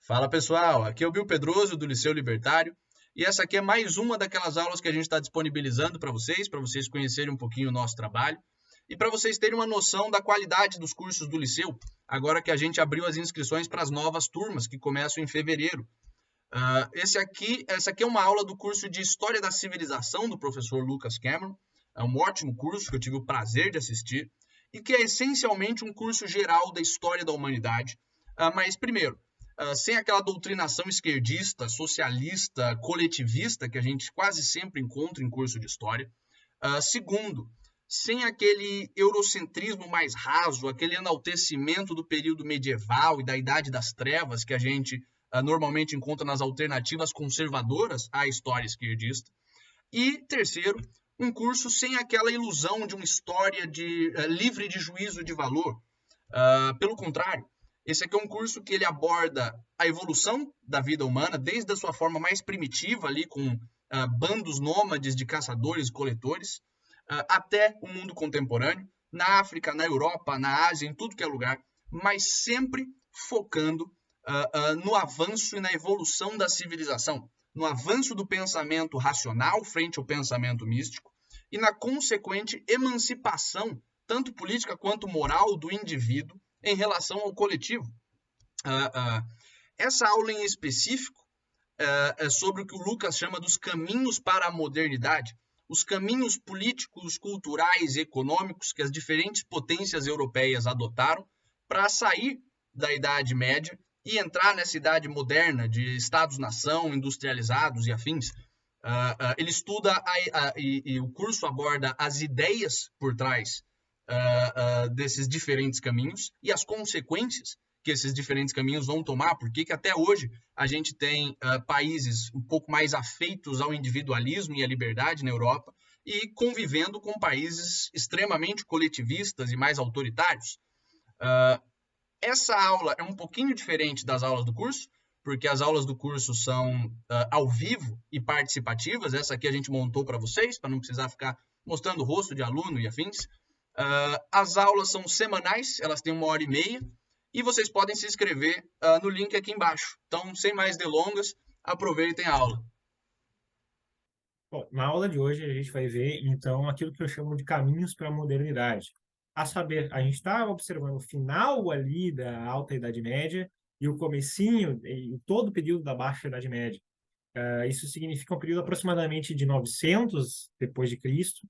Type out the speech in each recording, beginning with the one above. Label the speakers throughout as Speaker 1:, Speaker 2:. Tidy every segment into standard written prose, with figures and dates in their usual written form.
Speaker 1: Fala pessoal, aqui é o Bill Pedroso do Liceu Libertário e essa aqui é mais uma daquelas aulas que a gente está disponibilizando para vocês conhecerem um pouquinho o nosso trabalho e para vocês terem uma noção da qualidade dos cursos do Liceu, agora que a gente abriu as inscrições para as novas turmas que começam em fevereiro. Essa aqui é uma aula do curso de História da Civilização do professor Lucas Cameron. É um ótimo curso que eu tive o prazer de assistir e que é essencialmente um curso geral da história da humanidade. Mas, primeiro, sem aquela doutrinação esquerdista, socialista, coletivista que a gente quase sempre encontra em curso de história. Segundo, sem aquele eurocentrismo mais raso, aquele enaltecimento do período medieval e da Idade das Trevas que a gente normalmente encontra nas alternativas conservadoras à história esquerdista. E terceiro, um curso sem aquela ilusão de uma história livre de juízo de valor. Pelo contrário, esse aqui é um curso que ele aborda a evolução da vida humana, desde a sua forma mais primitiva, ali com bandos nômades de caçadores e coletores, até o mundo contemporâneo, na África, na Europa, na Ásia, em tudo que é lugar, mas sempre focando no avanço e na evolução da civilização, no avanço do pensamento racional frente ao pensamento místico e na consequente emancipação, tanto política quanto moral, do indivíduo em relação ao coletivo. Essa aula em específico é sobre o que o Lucas chama dos caminhos para a modernidade, os caminhos políticos, culturais e econômicos que as diferentes potências europeias adotaram para sair da Idade Média e entrar nessa idade moderna de estados-nação, industrializados e afins. Ele estuda e o curso aborda as ideias por trás desses diferentes caminhos e as consequências que esses diferentes caminhos vão tomar, porque que até hoje a gente tem países um pouco mais afeitos ao individualismo e à liberdade na Europa e convivendo com países extremamente coletivistas e mais autoritários. Essa aula é um pouquinho diferente das aulas do curso, porque as aulas do curso são ao vivo e participativas. Essa aqui a gente montou para vocês, para não precisar ficar mostrando o rosto de aluno e afins. As aulas são semanais, elas têm 1h30, e vocês podem se inscrever no link aqui embaixo. Então, sem mais delongas, aproveitem a aula.
Speaker 2: Bom, na aula de hoje a gente vai ver, então, aquilo que eu chamo de caminhos para a modernidade. A saber, a gente está observando o final ali da Alta Idade Média e o comecinho, e todo o período da Baixa Idade Média. Isso significa um período aproximadamente de 900 depois de Cristo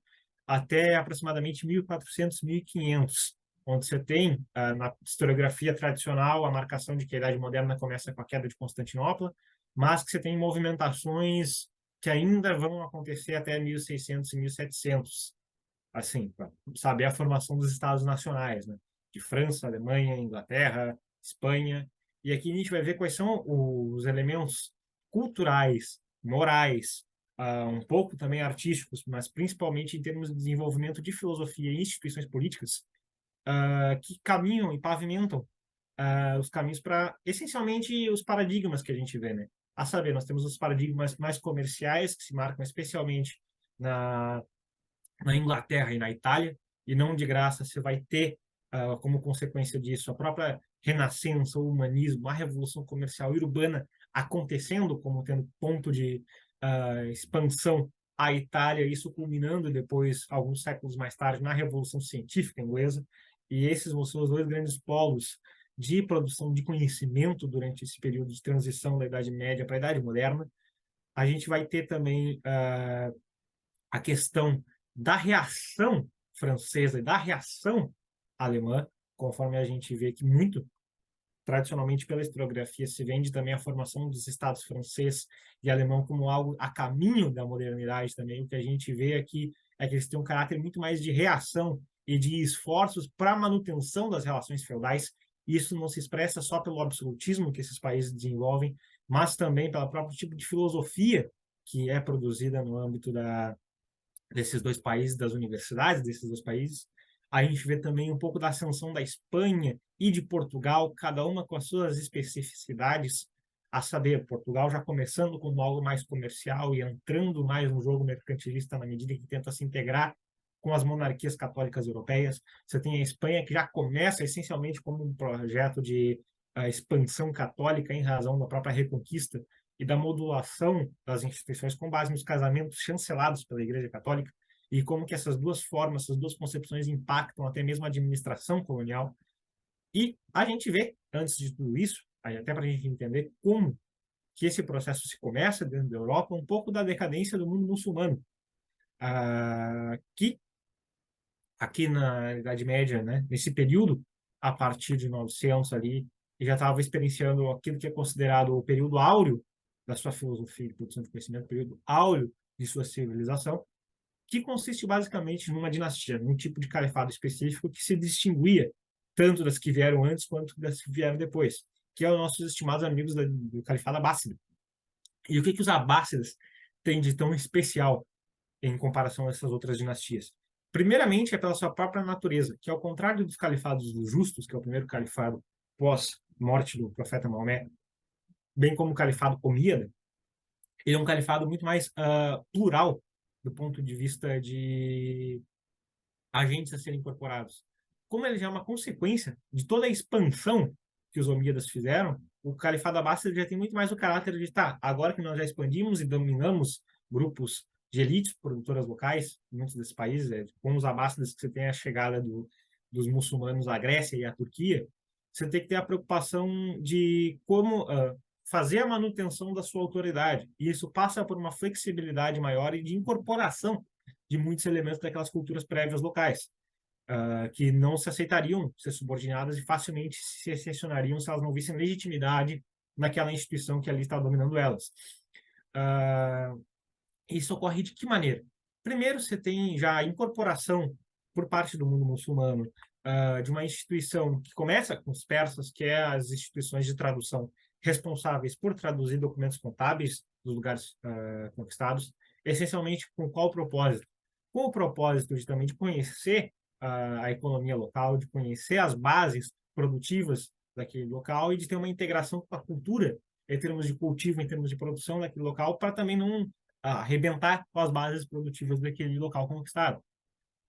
Speaker 2: até aproximadamente 1400, 1500, onde você tem, na historiografia tradicional, a marcação de que a Idade Moderna começa com a queda de Constantinopla, mas que você tem movimentações que ainda vão acontecer até 1600 e 1700, assim, para saber a formação dos estados nacionais, né? De França, Alemanha, Inglaterra, Espanha. E aqui a gente vai ver quais são os elementos culturais, morais, um pouco também artísticos, mas principalmente em termos de desenvolvimento de filosofia e instituições políticas, que caminham e pavimentam os caminhos para, essencialmente, os paradigmas que a gente vê, né? A saber, nós temos os paradigmas mais comerciais, que se marcam especialmente na, na Inglaterra e na Itália, e não de graça você vai ter, como consequência disso, a própria renascença, o humanismo, a revolução comercial e urbana acontecendo como tendo ponto de expansão a Itália, isso culminando depois, alguns séculos mais tarde, na Revolução Científica Inglesa, e esses vão ser os dois grandes polos de produção de conhecimento durante esse período de transição da Idade Média para a Idade Moderna. A gente vai ter também a questão da reação francesa e da reação alemã, conforme a gente vê que muito tradicionalmente pela historiografia se vende também a formação dos estados francês e alemão como algo a caminho da modernidade também. O que a gente vê aqui é que eles têm um caráter muito mais de reação e de esforços para a manutenção das relações feudais. Isso não se expressa só pelo absolutismo que esses países desenvolvem, mas também pelo próprio tipo de filosofia que é produzida no âmbito desses dois países, das universidades desses dois países. A gente vê também um pouco da ascensão da Espanha e de Portugal, cada uma com as suas especificidades, a saber, Portugal já começando como algo mais comercial e entrando mais no jogo mercantilista na medida que tenta se integrar com as monarquias católicas europeias. Você tem a Espanha, que já começa essencialmente como um projeto de a expansão católica em razão da própria reconquista e da modulação das instituições com base nos casamentos chancelados pela Igreja Católica, e como que essas duas formas, essas duas concepções impactam até mesmo a administração colonial. E a gente vê, antes de tudo isso, até para a gente entender como que esse processo se começa dentro da Europa, um pouco da decadência do mundo muçulmano, que aqui na Idade Média, né, nesse período, a partir de 900 ali, já estava experienciando aquilo que é considerado o período áureo da sua filosofia e produção de conhecimento, o período áureo de sua civilização, que consiste basicamente numa dinastia, num tipo de califado específico que se distinguia tanto das que vieram antes quanto das que vieram depois, que é os nossos estimados amigos do califado abássida. E o que os abássidas têm de tão especial em comparação a essas outras dinastias? Primeiramente, é pela sua própria natureza, que ao contrário dos califados dos justos, que é o primeiro califado pós-morte do profeta Maomé, bem como o califado omíada, ele é um califado muito mais plural do ponto de vista de agentes a serem incorporados. Como ele já é uma consequência de toda a expansão que os omíadas fizeram, o califado abássida já tem muito mais o caráter de, tá, agora que nós já expandimos e dominamos grupos de elites produtoras locais, em muitos desses países, com os abássidas que você tem a chegada dos muçulmanos à Grécia e à Turquia, você tem que ter a preocupação de como fazer a manutenção da sua autoridade. E isso passa por uma flexibilidade maior e de incorporação de muitos elementos daquelas culturas prévias locais, que não se aceitariam ser subordinadas e facilmente se excepcionariam se elas não vissem legitimidade naquela instituição que ali está dominando elas. Isso ocorre de que maneira? Primeiro, você tem já a incorporação por parte do mundo muçulmano de uma instituição que começa com os persas, que é as instituições de tradução responsáveis por traduzir documentos contábeis dos lugares conquistados, essencialmente com qual propósito? Com o propósito de também de conhecer a economia local, de conhecer as bases produtivas daquele local e de ter uma integração com a cultura em termos de cultivo, em termos de produção daquele local, para também não arrebentar com as bases produtivas daquele local conquistado.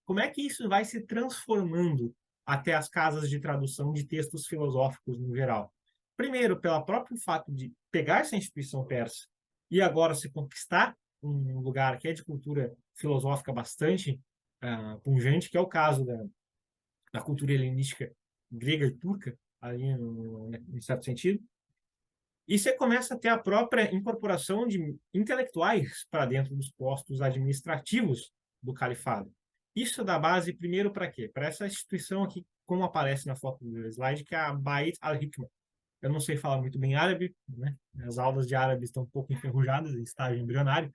Speaker 2: Como é que isso vai se transformando até as casas de tradução de textos filosóficos no geral? Primeiro, pelo próprio fato de pegar essa instituição persa e agora se conquistar um lugar que é de cultura filosófica bastante pungente, que é o caso da cultura helenística grega e turca, ali em certo sentido. E você começa a ter a própria incorporação de intelectuais para dentro dos postos administrativos do califado. Isso dá base, primeiro, para quê? Para essa instituição aqui, como aparece na foto do slide, que é a Bait al-Hikmah. Eu não sei falar muito bem árabe, né? As aulas de árabe estão um pouco enferrujadas, em estágio embrionário,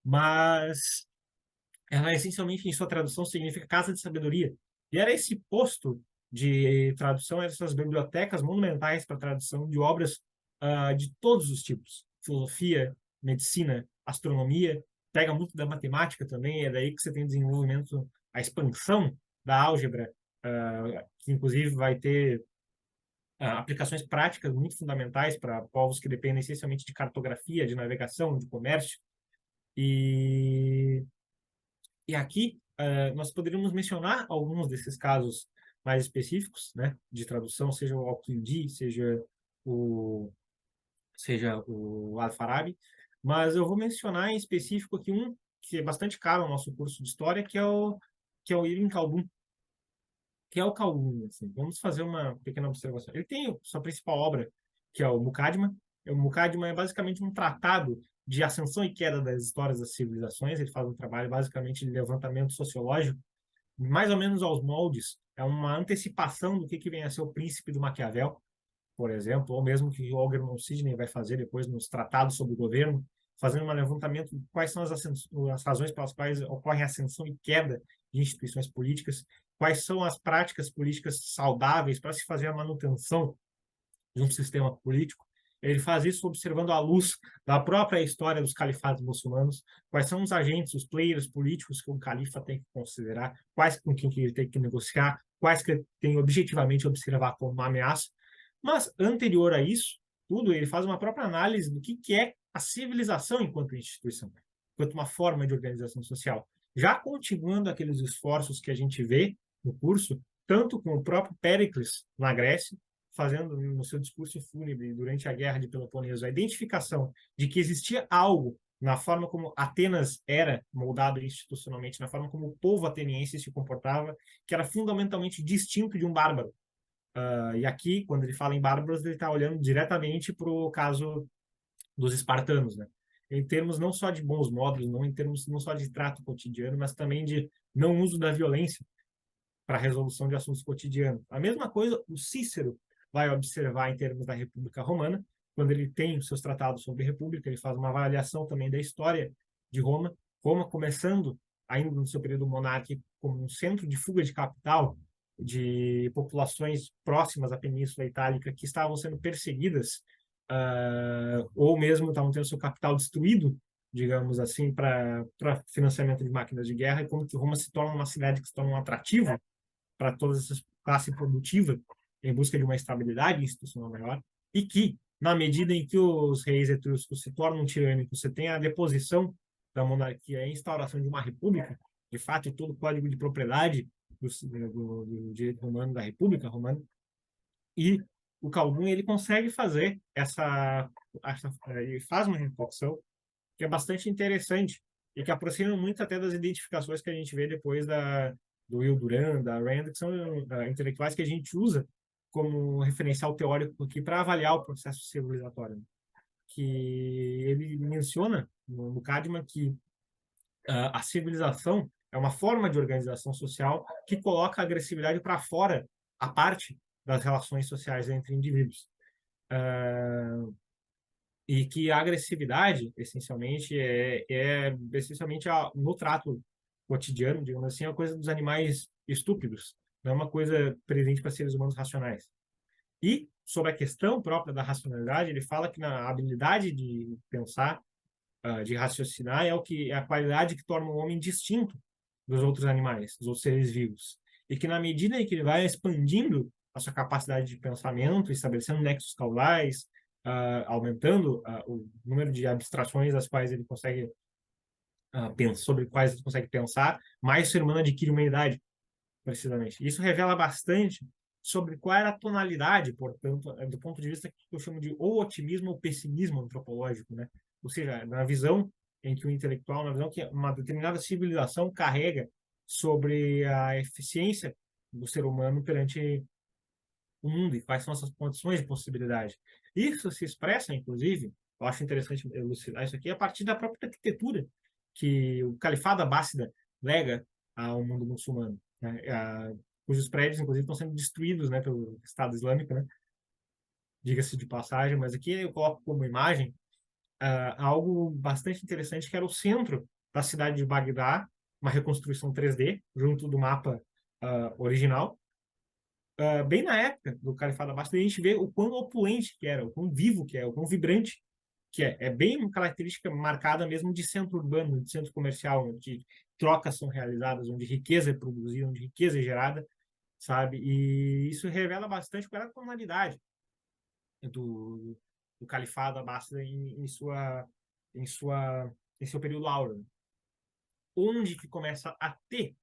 Speaker 2: mas ela essencialmente, em sua tradução, significa casa de sabedoria. E era esse posto de tradução, essas bibliotecas monumentais para tradução de obras de todos os tipos. Filosofia, medicina, astronomia, pega muito da matemática também, é daí que você tem desenvolvimento, a expansão da álgebra, que inclusive vai ter aplicações práticas muito fundamentais para povos que dependem essencialmente de cartografia, de navegação, de comércio. E aqui nós poderíamos mencionar alguns desses casos mais específicos, né, de tradução, seja o Al-Kindi, seja o Al-Farabi, mas eu vou mencionar em específico aqui um que é bastante caro no nosso curso de história, que é o Ibn Khaldun, que é o Khaldun. Assim. Vamos fazer uma pequena observação. Ele tem sua principal obra, que é o Muqaddimah. O Muqaddimah é basicamente um tratado de ascensão e queda das histórias das civilizações. Ele faz um trabalho basicamente de levantamento sociológico, mais ou menos aos moldes. É uma antecipação do que vem a ser o Príncipe do Maquiavel, por exemplo, ou mesmo que o Algernon Sidney vai fazer depois nos tratados sobre o governo, fazendo um levantamento de quais são as razões pelas quais ocorre a ascensão e queda de instituições políticas, quais são as práticas políticas saudáveis para se fazer a manutenção de um sistema político. Ele faz isso observando à luz da própria história dos califados muçulmanos, quais são os agentes, os players políticos que o califa tem que considerar, quais com quem ele tem que negociar, quais que ele tem objetivamente observar como uma ameaça. Mas, anterior a isso, tudo, ele faz uma própria análise do que é a civilização enquanto instituição, enquanto uma forma de organização social. Já continuando aqueles esforços que a gente vê no curso, tanto com o próprio Péricles na Grécia, fazendo no seu discurso fúnebre durante a Guerra de Peloponeso, a identificação de que existia algo na forma como Atenas era moldado institucionalmente, na forma como o povo ateniense se comportava, que era fundamentalmente distinto de um bárbaro. E aqui, quando ele fala em bárbaros, ele está olhando diretamente para o caso dos espartanos, né? Em termos não só de bons modos, não em termos não só de trato cotidiano, mas também de não uso da violência para a resolução de assuntos cotidianos. A mesma coisa o Cícero vai observar em termos da República Romana, quando ele tem os seus tratados sobre a República, ele faz uma avaliação também da história de Roma, Roma começando ainda no seu período monárquico como um centro de fuga de capital de populações próximas à Península Itálica que estavam sendo perseguidas ou mesmo estavam tendo seu capital destruído, digamos assim, para financiamento de máquinas de guerra, e como que Roma se torna uma cidade que se torna um atrativo para toda essa classe produtiva em busca de uma estabilidade institucional maior, e que, na medida em que os reis etruscos se tornam tirânicos, você tem a deposição da monarquia e a instauração de uma república, de fato, todo o código de propriedade do direito romano, da República Romana, e o Calhoun ele consegue fazer ele faz uma reflexão que é bastante interessante e que aproxima muito até das identificações que a gente vê depois do Will Durant, da Rand, que são intelectuais que a gente usa como referencial teórico aqui para avaliar o processo civilizatório. Né? Que ele menciona no Cadman que a civilização é uma forma de organização social que coloca a agressividade para fora, a parte das relações sociais entre indivíduos. E que a agressividade, essencialmente, essencialmente no trato cotidiano, digamos assim, é uma coisa dos animais estúpidos, não é uma coisa presente para seres humanos racionais. E, sobre a questão própria da racionalidade, ele fala que na habilidade de pensar, de raciocinar, é a qualidade que torna o homem distinto dos outros animais, dos outros seres vivos. E que, na medida em que ele vai expandindo a sua capacidade de pensamento, estabelecendo nexos causais, aumentando o número de abstrações das quais ele consegue sobre quais ele consegue pensar, mais o ser humano adquire humanidade, precisamente. Isso revela bastante sobre qual era a tonalidade, portanto, do ponto de vista que eu chamo de ou otimismo ou pessimismo antropológico, né? Ou seja, na visão em que o intelectual, na visão que uma determinada civilização carrega sobre a eficiência do ser humano perante o mundo e quais são essas condições de possibilidade. Isso se expressa, inclusive, eu acho interessante elucidar isso aqui, a partir da própria arquitetura que o Califado Abássida lega ao mundo muçulmano, né? Cujos prédios, inclusive, estão sendo destruídos, né, pelo Estado Islâmico, né? Diga-se de passagem, mas aqui eu coloco como imagem algo bastante interessante, que era o centro da cidade de Bagdá, uma reconstrução 3D, junto do mapa original, bem na época do Califado Abássida, a gente vê o quão opulente que era, o quão vivo que é, o quão vibrante que é. É bem uma característica marcada mesmo de centro urbano, de centro comercial, onde trocas são realizadas, onde riqueza é produzida, onde riqueza é gerada, sabe? E isso revela bastante qual era a tonalidade do Califado Abássida em seu período áureo. Onde que começa a ter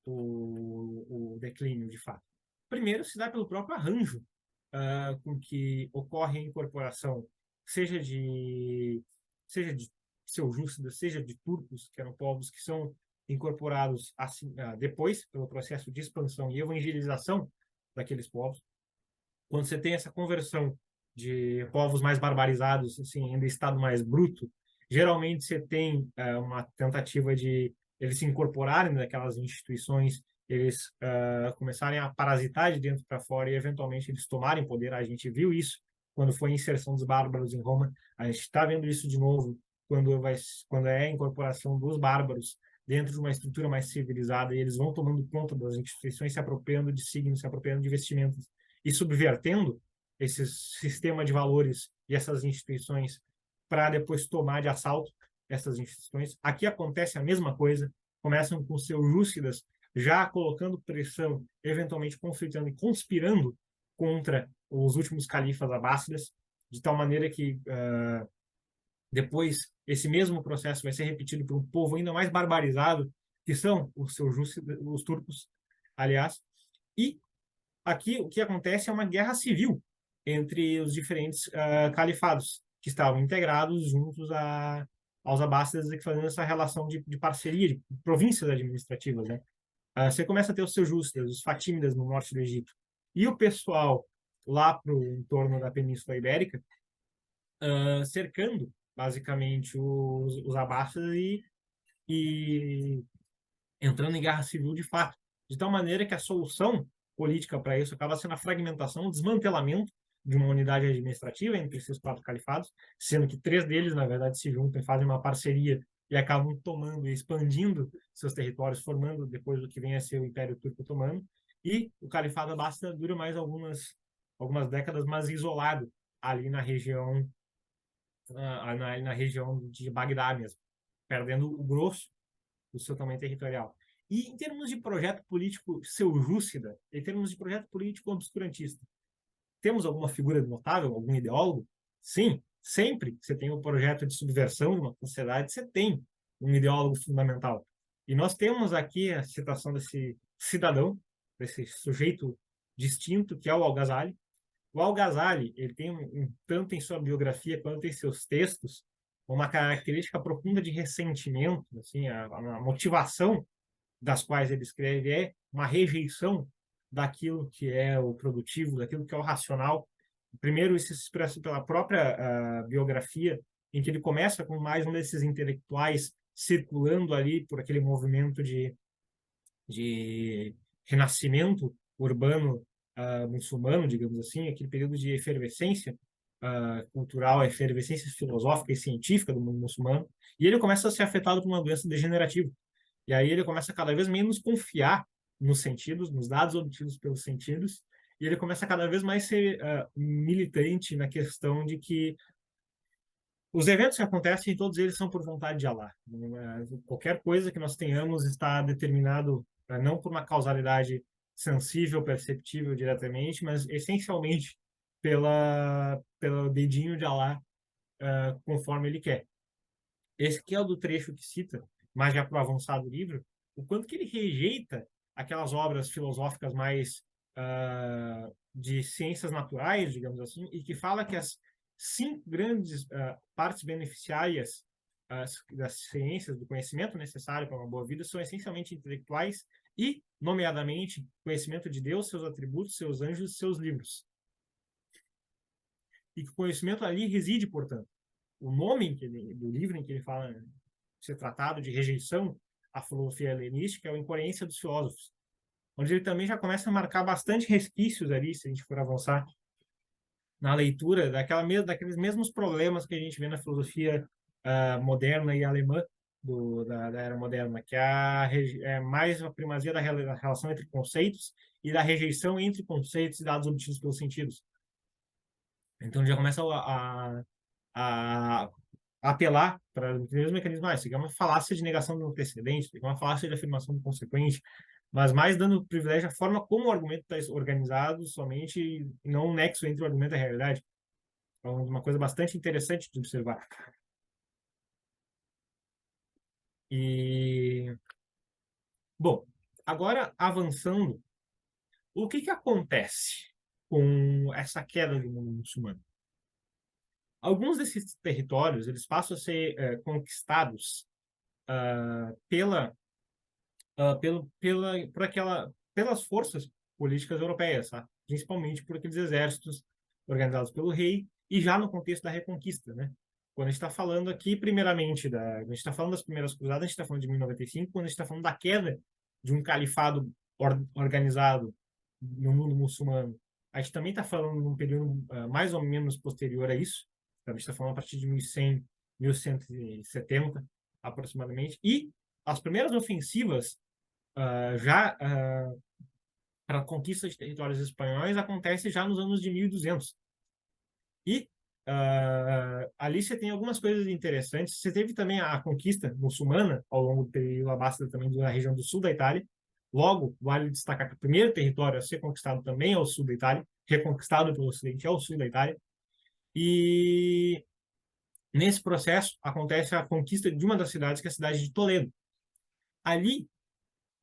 Speaker 2: o declínio, de fato? Primeiro, se dá pelo próprio arranjo com que ocorre a incorporação, seja de seljúcidas, seja de turcos, que eram povos que são incorporados assim, depois, pelo processo de expansão e evangelização daqueles povos. Quando você tem essa conversão de povos mais barbarizados, assim, em estado mais bruto, geralmente você tem uma tentativa de eles se incorporarem naquelas instituições, eles começarem a parasitar de dentro para fora e eventualmente eles tomarem poder. A gente viu isso quando foi a inserção dos bárbaros em Roma, a gente está vendo isso de novo quando é a incorporação dos bárbaros dentro de uma estrutura mais civilizada, e eles vão tomando conta das instituições, se apropriando de signos, se apropriando de vestimentas e subvertendo esse sistema de valores e essas instituições para depois tomar de assalto essas instituições. Aqui acontece a mesma coisa, começam com seus Lúcidas já colocando pressão, eventualmente conflitando e conspirando contra os últimos califas abássidas, de tal maneira que depois esse mesmo processo vai ser repetido por um povo ainda mais barbarizado, que são os seljúcidas, os turcos, aliás, e aqui o que acontece é uma guerra civil entre os diferentes califados, que estavam integrados juntos aos abássidas e fazendo essa relação de parceria, de províncias administrativas, né? Você começa a ter os seljúcidas, os fatímidas no norte do Egito, e o pessoal lá para o entorno da Península Ibérica, cercando basicamente os abássidas e entrando em guerra civil de fato, de tal maneira que a solução política para isso acaba sendo a fragmentação, o desmantelamento de uma unidade administrativa entre esses quatro califados, sendo que três deles, na verdade, se juntam e fazem uma parceria e acabam tomando e expandindo seus territórios, formando depois o que vem a ser o Império Turco Otomano, e o Califado Abássida dura mais algumas décadas, mas isolado ali na região de Bagdá mesmo, perdendo o grosso do seu tamanho territorial. E em termos de projeto político seljúcida, em termos de projeto político obscurantista, temos alguma figura notável, algum ideólogo? Sim, sempre que você tem um projeto de subversão de uma sociedade, você tem um ideólogo fundamental. E nós temos aqui a citação desse cidadão, desse sujeito distinto, que é o Al-Ghazali. O Al-Ghazali, ele tem tanto em sua biografia quanto em seus textos, uma característica profunda de ressentimento, assim, a motivação das quais ele escreve é uma rejeição daquilo que é o produtivo, daquilo que é o racional. Primeiro, isso se expressa pela própria biografia, em que ele começa com mais um desses intelectuais circulando ali por aquele movimento de renascimento urbano muçulmano, digamos assim, aquele período de efervescência cultural, efervescência filosófica e científica do mundo muçulmano, e ele começa a ser afetado por uma doença degenerativa. E aí ele começa a cada vez menos confiar nos sentidos, nos dados obtidos pelos sentidos, e ele começa a cada vez mais ser militante na questão de que os eventos que acontecem, todos eles são por vontade de Allah. Qualquer coisa que nós tenhamos está determinado não por uma causalidade sensível, perceptível diretamente, mas essencialmente pelo dedinho de Allah, conforme ele quer. Esse que é o do trecho que cita, mas já para o avançado livro, o quanto que ele rejeita aquelas obras filosóficas mais de ciências naturais, digamos assim, e que fala que as 5 grandes partes beneficiárias das ciências, do conhecimento necessário para uma boa vida, são essencialmente intelectuais e, nomeadamente, conhecimento de Deus, seus atributos, seus anjos, seus livros. E que o conhecimento ali reside, portanto. O nome do livro em que ele fala ser tratado de rejeição à filosofia helenística é o Incoerência dos Filósofos, onde ele também já começa a marcar bastante resquícios ali, se a gente for avançar na leitura, daqueles mesmos problemas que a gente vê na filosofia moderna e alemã da era moderna, que é mais a primazia da relação entre conceitos e da rejeição entre conceitos e dados obtidos pelos sentidos. Então já começa a apelar para os mesmos mecanismos. Isso aqui é uma falácia de negação do antecedente, isso aqui é uma falácia de afirmação do consequente, mas mais dando privilégio à forma como o argumento está organizado somente e não um nexo entre o argumento e a realidade. Então, uma coisa bastante interessante de observar. E, bom, agora avançando, o que acontece com essa queda do mundo muçulmano? Alguns desses territórios eles passam a ser conquistados pela pelas forças políticas europeias, tá? Principalmente por aqueles exércitos organizados pelo rei e já no contexto da Reconquista, né? Quando a gente está falando aqui, primeiramente, a gente está falando das primeiras cruzadas, a gente está falando de 1095, quando a gente está falando da queda de um califado organizado no mundo muçulmano, a gente também está falando de um período mais ou menos posterior a isso, então, a gente está falando a partir de 1100, 1170, aproximadamente, e as primeiras ofensivas para a conquista de territórios espanhóis acontece já nos anos de 1200. E ali você tem algumas coisas interessantes. Você teve também a conquista muçulmana ao longo do período abássida também na região do sul da Itália. Logo, vale destacar que o primeiro território a ser conquistado também é o sul da Itália, reconquistado pelo Ocidente é o sul da Itália. E nesse processo acontece a conquista de uma das cidades, que é a cidade de Toledo. Ali,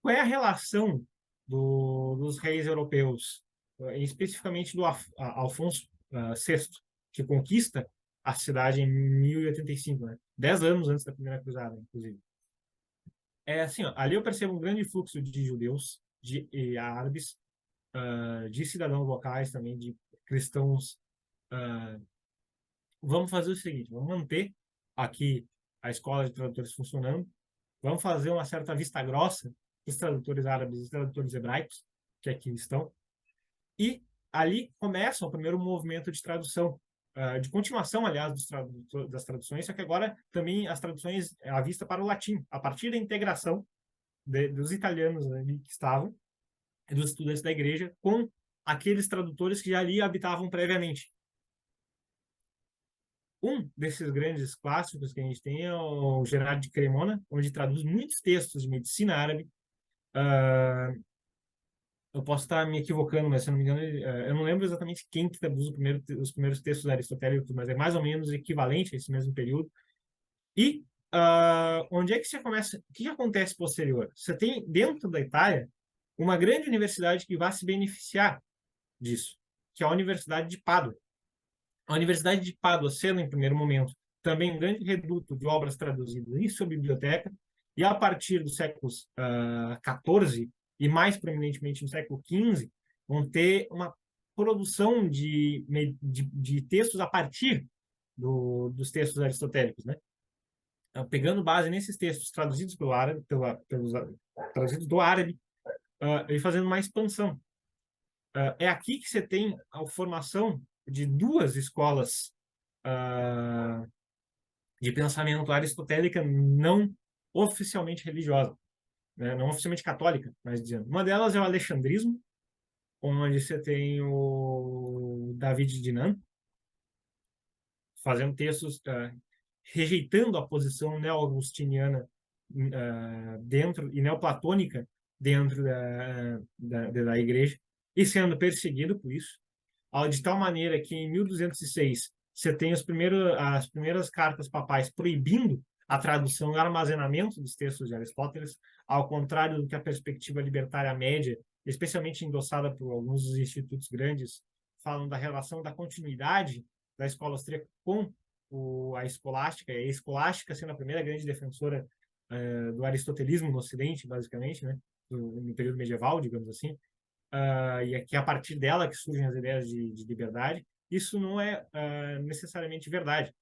Speaker 2: qual é a relação dos reis europeus especificamente do Alfonso VI, que conquista a cidade em 1085, né? 10 anos antes da Primeira Cruzada, inclusive. É assim, ó, ali eu percebo um grande fluxo de judeus, de árabes, de cidadãos locais também, de cristãos. Vamos fazer o seguinte, vamos manter aqui a escola de tradutores funcionando, vamos fazer uma certa vista grossa dos tradutores árabes e tradutores hebraicos, que aqui estão, e ali começa o primeiro movimento de tradução, de continuação, aliás, das traduções, só que agora também as traduções à vista para o latim, a partir da integração dos italianos ali que estavam, e dos estudantes da igreja, com aqueles tradutores que já ali habitavam previamente. Um desses grandes clássicos que a gente tem é o Gerardo de Cremona, onde traduz muitos textos de medicina árabe. Eu posso estar me equivocando, mas se eu não me engano, eu não lembro exatamente quem que traduz os primeiros textos aristotélicos, mas é mais ou menos equivalente a esse mesmo período. E onde é que você começa? O que acontece posterior? Você tem dentro da Itália uma grande universidade que vai se beneficiar disso, que é a Universidade de Pádua. A Universidade de Pádua, sendo em primeiro momento também um grande reduto de obras traduzidas em sua biblioteca, e a partir dos séculos XIV e mais proeminentemente no século XV, vão ter uma produção de textos a partir dos textos aristotélicos, né? Pegando base nesses textos traduzidos pelo árabe, traduzidos do árabe, e fazendo uma expansão. É aqui que você tem a formação de duas escolas de pensamento aristotélica não oficialmente religiosa, né? Não oficialmente católica, mas dizendo. Uma delas é o alexandrismo, onde você tem o David Dinan fazendo textos rejeitando a posição neo-agustiniana dentro e neoplatônica dentro da igreja e sendo perseguido por isso, de tal maneira que em 1206 você tem as primeiras cartas papais proibindo a tradução e armazenamento dos textos de Aristóteles, ao contrário do que a perspectiva libertária média, especialmente endossada por alguns dos institutos grandes, falam da relação da continuidade da escola austríaca com a escolástica, e a escolástica sendo a primeira grande defensora do aristotelismo no Ocidente, basicamente, né, no período medieval, digamos assim, e é que a partir dela que surgem as ideias de liberdade. Isso não é necessariamente verdade.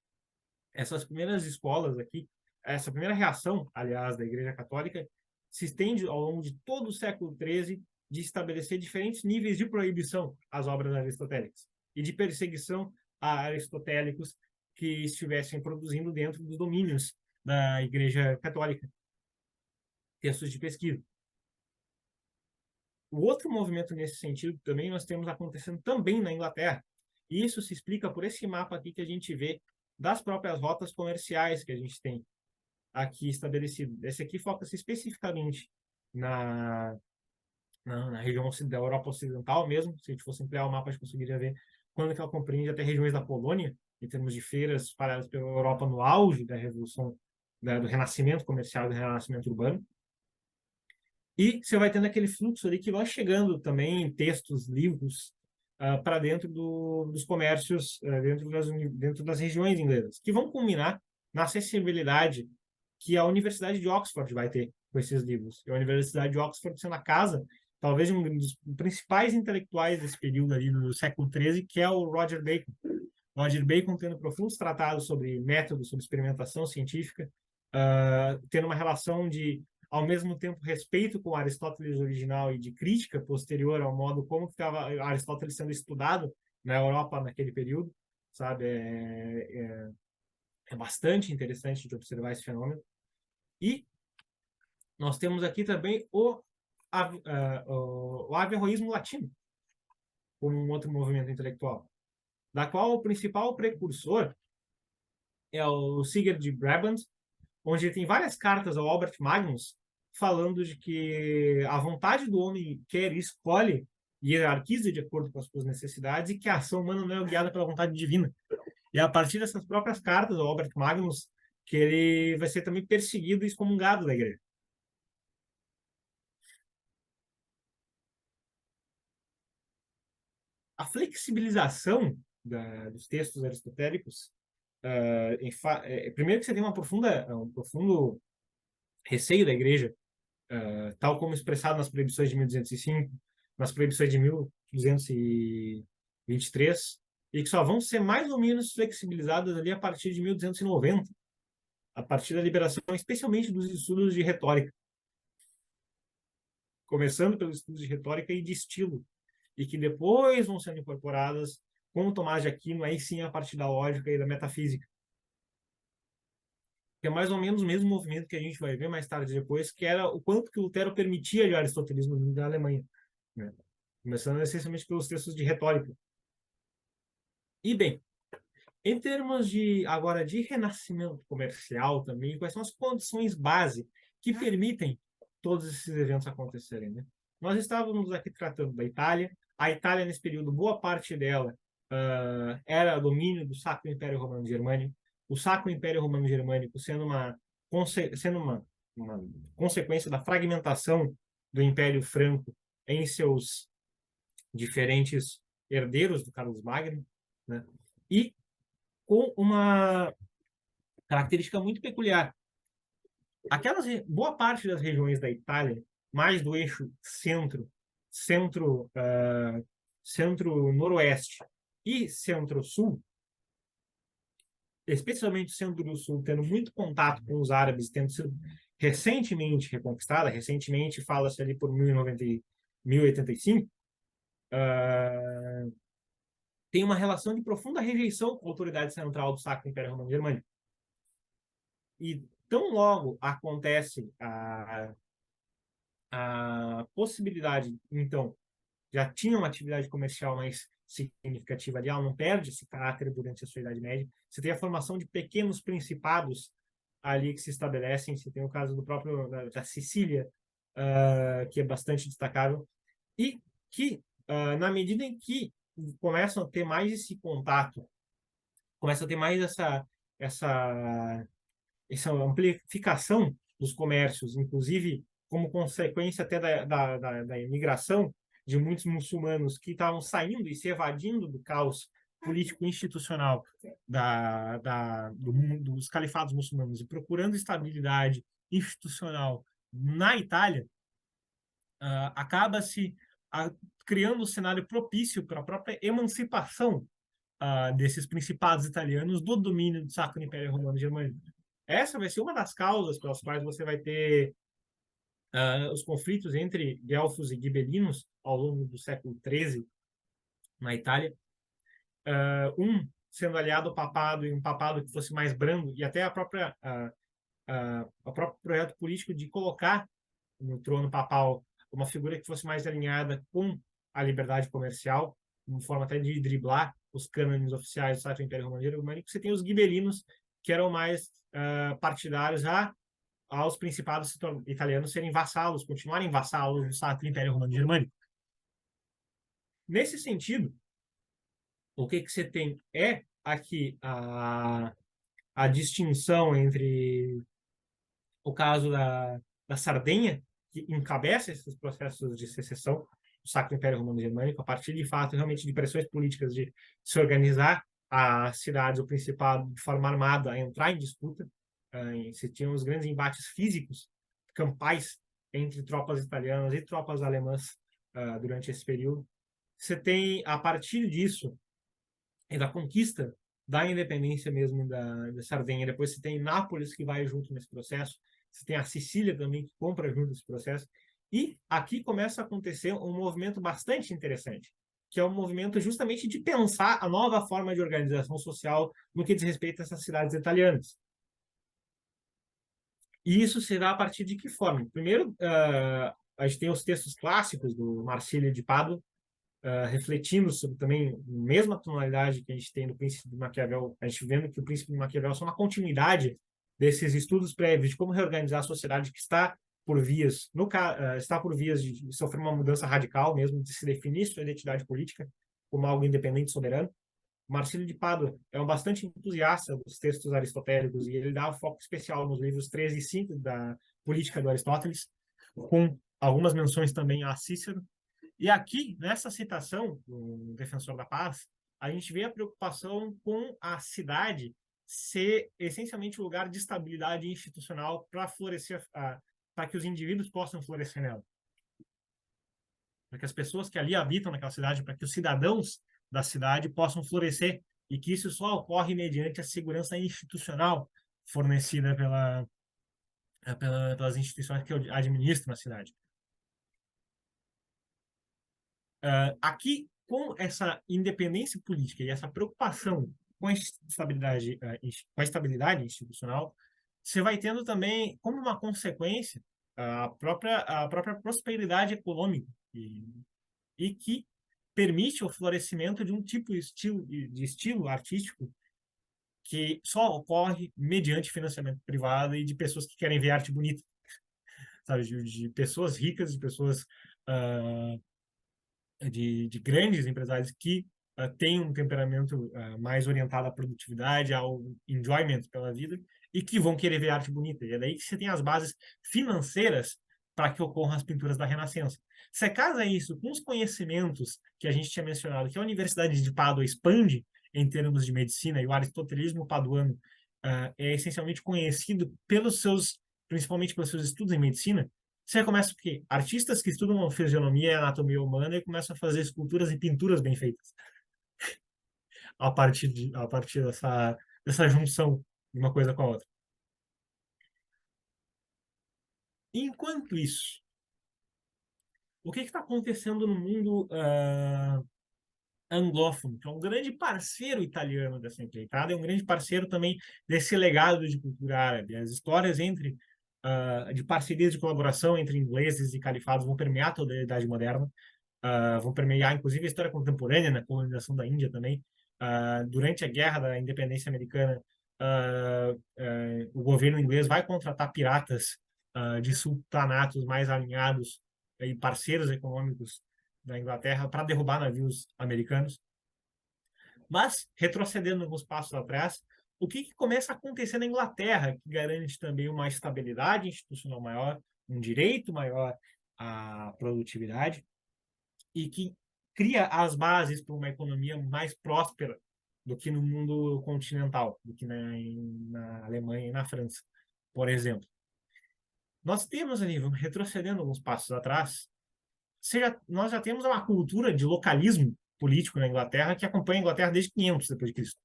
Speaker 2: Essas primeiras escolas aqui, essa primeira reação, aliás, da Igreja Católica, se estende ao longo de todo o século XIII de estabelecer diferentes níveis de proibição às obras aristotélicas e de perseguição a aristotélicos que estivessem produzindo dentro dos domínios da Igreja Católica textos de pesquisa. O outro movimento nesse sentido também nós temos acontecendo também na Inglaterra. E isso se explica por esse mapa aqui que a gente vê das próprias rotas comerciais que a gente tem aqui estabelecido. Esse aqui foca-se especificamente na região da Europa Ocidental mesmo. Se a gente fosse ampliar o mapa, a gente conseguiria ver quando que ela compreende até regiões da Polônia, em termos de feiras espalhadas pela Europa no auge da Revolução, do Renascimento comercial e do Renascimento urbano. E você vai tendo aquele fluxo ali que vai chegando também textos, livros, para dentro dos comércios, dentro das regiões inglesas, que vão culminar na acessibilidade que a Universidade de Oxford vai ter com esses livros. E a Universidade de Oxford sendo a casa, talvez um dos principais intelectuais desse período ali do século XIII, que é o Roger Bacon. Roger Bacon tendo profundos tratados sobre métodos, sobre experimentação científica, tendo uma relação de, ao mesmo tempo, respeito com Aristóteles original e de crítica posterior ao modo como estava Aristóteles sendo estudado na Europa naquele período, sabe? É bastante interessante de observar esse fenômeno. E nós temos aqui também o averroísmo latino, como um outro movimento intelectual, da qual o principal precursor é o Sigurd de Brabant, onde tem várias cartas ao Albert Magnus falando de que a vontade do homem quer e escolhe e hierarquiza de acordo com as suas necessidades e que a ação humana não é guiada pela vontade divina. E a partir dessas próprias cartas ao Albert Magnus que ele vai ser também perseguido e excomungado da igreja. a flexibilização dos textos aristotélicos, primeiro que você tem um profundo receio da igreja, tal como expressado nas proibições de 1205, nas proibições de 1223, e que só vão ser mais ou menos flexibilizadas ali a partir de 1290, a partir da liberação, especialmente dos estudos de retórica, começando pelos estudos de retórica e de estilo, e que depois vão sendo incorporadas com o Tomás de Aquino, aí sim a partir da lógica e da metafísica, que é mais ou menos o mesmo movimento que a gente vai ver mais tarde depois, que era o quanto que Lutero permitia de aristotelismo na Alemanha, né? Começando essencialmente pelos textos de retórica. E bem, em termos agora de renascimento comercial também, quais são as condições base que permitem todos esses eventos acontecerem, né? Nós estávamos aqui tratando da Itália. A Itália, nesse período, boa parte dela era domínio do Sacro Império Romano Germânico. O Sacro Império Romano Germânico sendo uma consequência da fragmentação do Império Franco em seus diferentes herdeiros do Carlos Magno, né? E com uma característica muito peculiar. Boa parte das regiões da Itália, mais do eixo centro-noroeste e centro-sul, especialmente o centro-sul, tendo muito contato com os árabes, tendo sido recentemente reconquistada, recentemente fala-se ali por 1085, tem uma relação de profunda rejeição com a autoridade central do Sacro Império Romano Germânico. E tão logo acontece a possibilidade, então, já tinha uma atividade comercial mais significativa ali, ela não perde esse caráter durante a sua Idade Média. Você tem a formação de pequenos principados ali que se estabelecem, você tem o caso do próprio da Sicília, que é bastante destacável, e que, na medida em que começam a ter mais esse contato, começa a ter mais essa amplificação dos comércios, inclusive como consequência até da imigração de muitos muçulmanos que estavam saindo e se evadindo do caos político institucional dos califados muçulmanos e procurando estabilidade institucional na Itália, acaba-se criando um cenário propício para a própria emancipação desses principados italianos do domínio do Sacro Império Romano Germânico. Essa vai ser uma das causas pelas quais você vai ter os conflitos entre guelfos e gibelinos ao longo do século XIII na Itália. Um sendo aliado ao papado e um papado que fosse mais brando, e até o próprio projeto político de colocar no trono papal uma figura que fosse mais alinhada com a liberdade comercial, uma forma até de driblar os cânones oficiais do Sacro Império Romano Germânico. Você tem os gibelinos, que eram mais partidários aos principados italianos serem vassalos, continuarem vassalos do Sacro Império Romano Germânico. Nesse sentido, o que você tem é aqui a distinção entre o caso da Sardenha, que encabeça esses processos de secessão do Sacro Império Romano Germânico, a partir de fato realmente de pressões políticas de se organizar as cidades, o Principado, de forma armada, a entrar em disputa. Se tinham os grandes embates físicos, campais, entre tropas italianas e tropas alemãs durante esse período. Você tem, a partir disso, e da conquista da independência mesmo da Sardenha, depois você tem Nápoles, que vai junto nesse processo, você tem a Sicília também, que compra junto nesse processo, e aqui começa a acontecer um movimento bastante interessante, que é um movimento justamente de pensar a nova forma de organização social no que diz respeito a essas cidades italianas. E isso será a partir de que forma? Primeiro, a gente tem os textos clássicos do Marsilio de Pádua, refletindo sobre também a mesma tonalidade que a gente tem no Príncipe de Maquiavel, a gente vendo que o Príncipe de Maquiavel é uma continuidade desses estudos prévios de como reorganizar a sociedade que está por vias de sofrer uma mudança radical mesmo, de se definir sua identidade política como algo independente e soberano. Marsilio de Pádua é bastante entusiasta dos textos aristotélicos e ele dá um foco especial nos livros 13 e 5 da Política do Aristóteles, com algumas menções também a Cícero. E aqui, nessa citação do Defensor da Paz, a gente vê a preocupação com a cidade ser essencialmente um lugar de estabilidade institucional para florescer, para que os indivíduos possam florescer nela. Para que as pessoas que ali habitam naquela cidade, para que os cidadãos da cidade possam florescer, e que isso só ocorre mediante a segurança institucional fornecida pelas instituições que administram a cidade. Aqui, com essa independência política e essa preocupação com a estabilidade institucional, você vai tendo também, como uma consequência, a própria prosperidade econômica e que permite o florescimento de um tipo de estilo artístico que só ocorre mediante financiamento privado e de pessoas que querem ver arte bonita, sabe? De pessoas ricas, de pessoas de grandes empresários que têm um temperamento mais orientado à produtividade, ao enjoyment pela vida, e que vão querer ver arte bonita. E é daí que você tem as bases financeiras para que ocorram as pinturas da Renascença. Você casa isso com os conhecimentos que a gente tinha mencionado, que a Universidade de Pádua expande em termos de medicina, e o aristotelismo paduano é essencialmente conhecido principalmente pelos seus estudos em medicina. Você começa porque artistas que estudam fisionomia e anatomia humana e começam a fazer esculturas e pinturas bem feitas a partir dessa junção de uma coisa com a outra. Enquanto isso, o que está acontecendo no mundo anglófono, que é um grande parceiro italiano dessa empreitada, é um grande parceiro também desse legado de cultura árabe. As histórias de parcerias de colaboração entre ingleses e califados vão permear toda a Idade Moderna, vão permear inclusive a história contemporânea na colonização da Índia também. Durante a Guerra da Independência Americana, o governo inglês vai contratar piratas de sultanatos mais alinhados e parceiros econômicos da Inglaterra para derrubar navios americanos. Mas, retrocedendo alguns passos atrás, o que começa a acontecer na Inglaterra, que garante também uma estabilidade institucional maior, um direito maior à produtividade, e que cria as bases para uma economia mais próspera do que no mundo continental, do que na Alemanha e na França, por exemplo. Nós temos ali, retrocedendo alguns passos atrás, nós já temos uma cultura de localismo político na Inglaterra que acompanha a Inglaterra desde 500 depois de Cristo.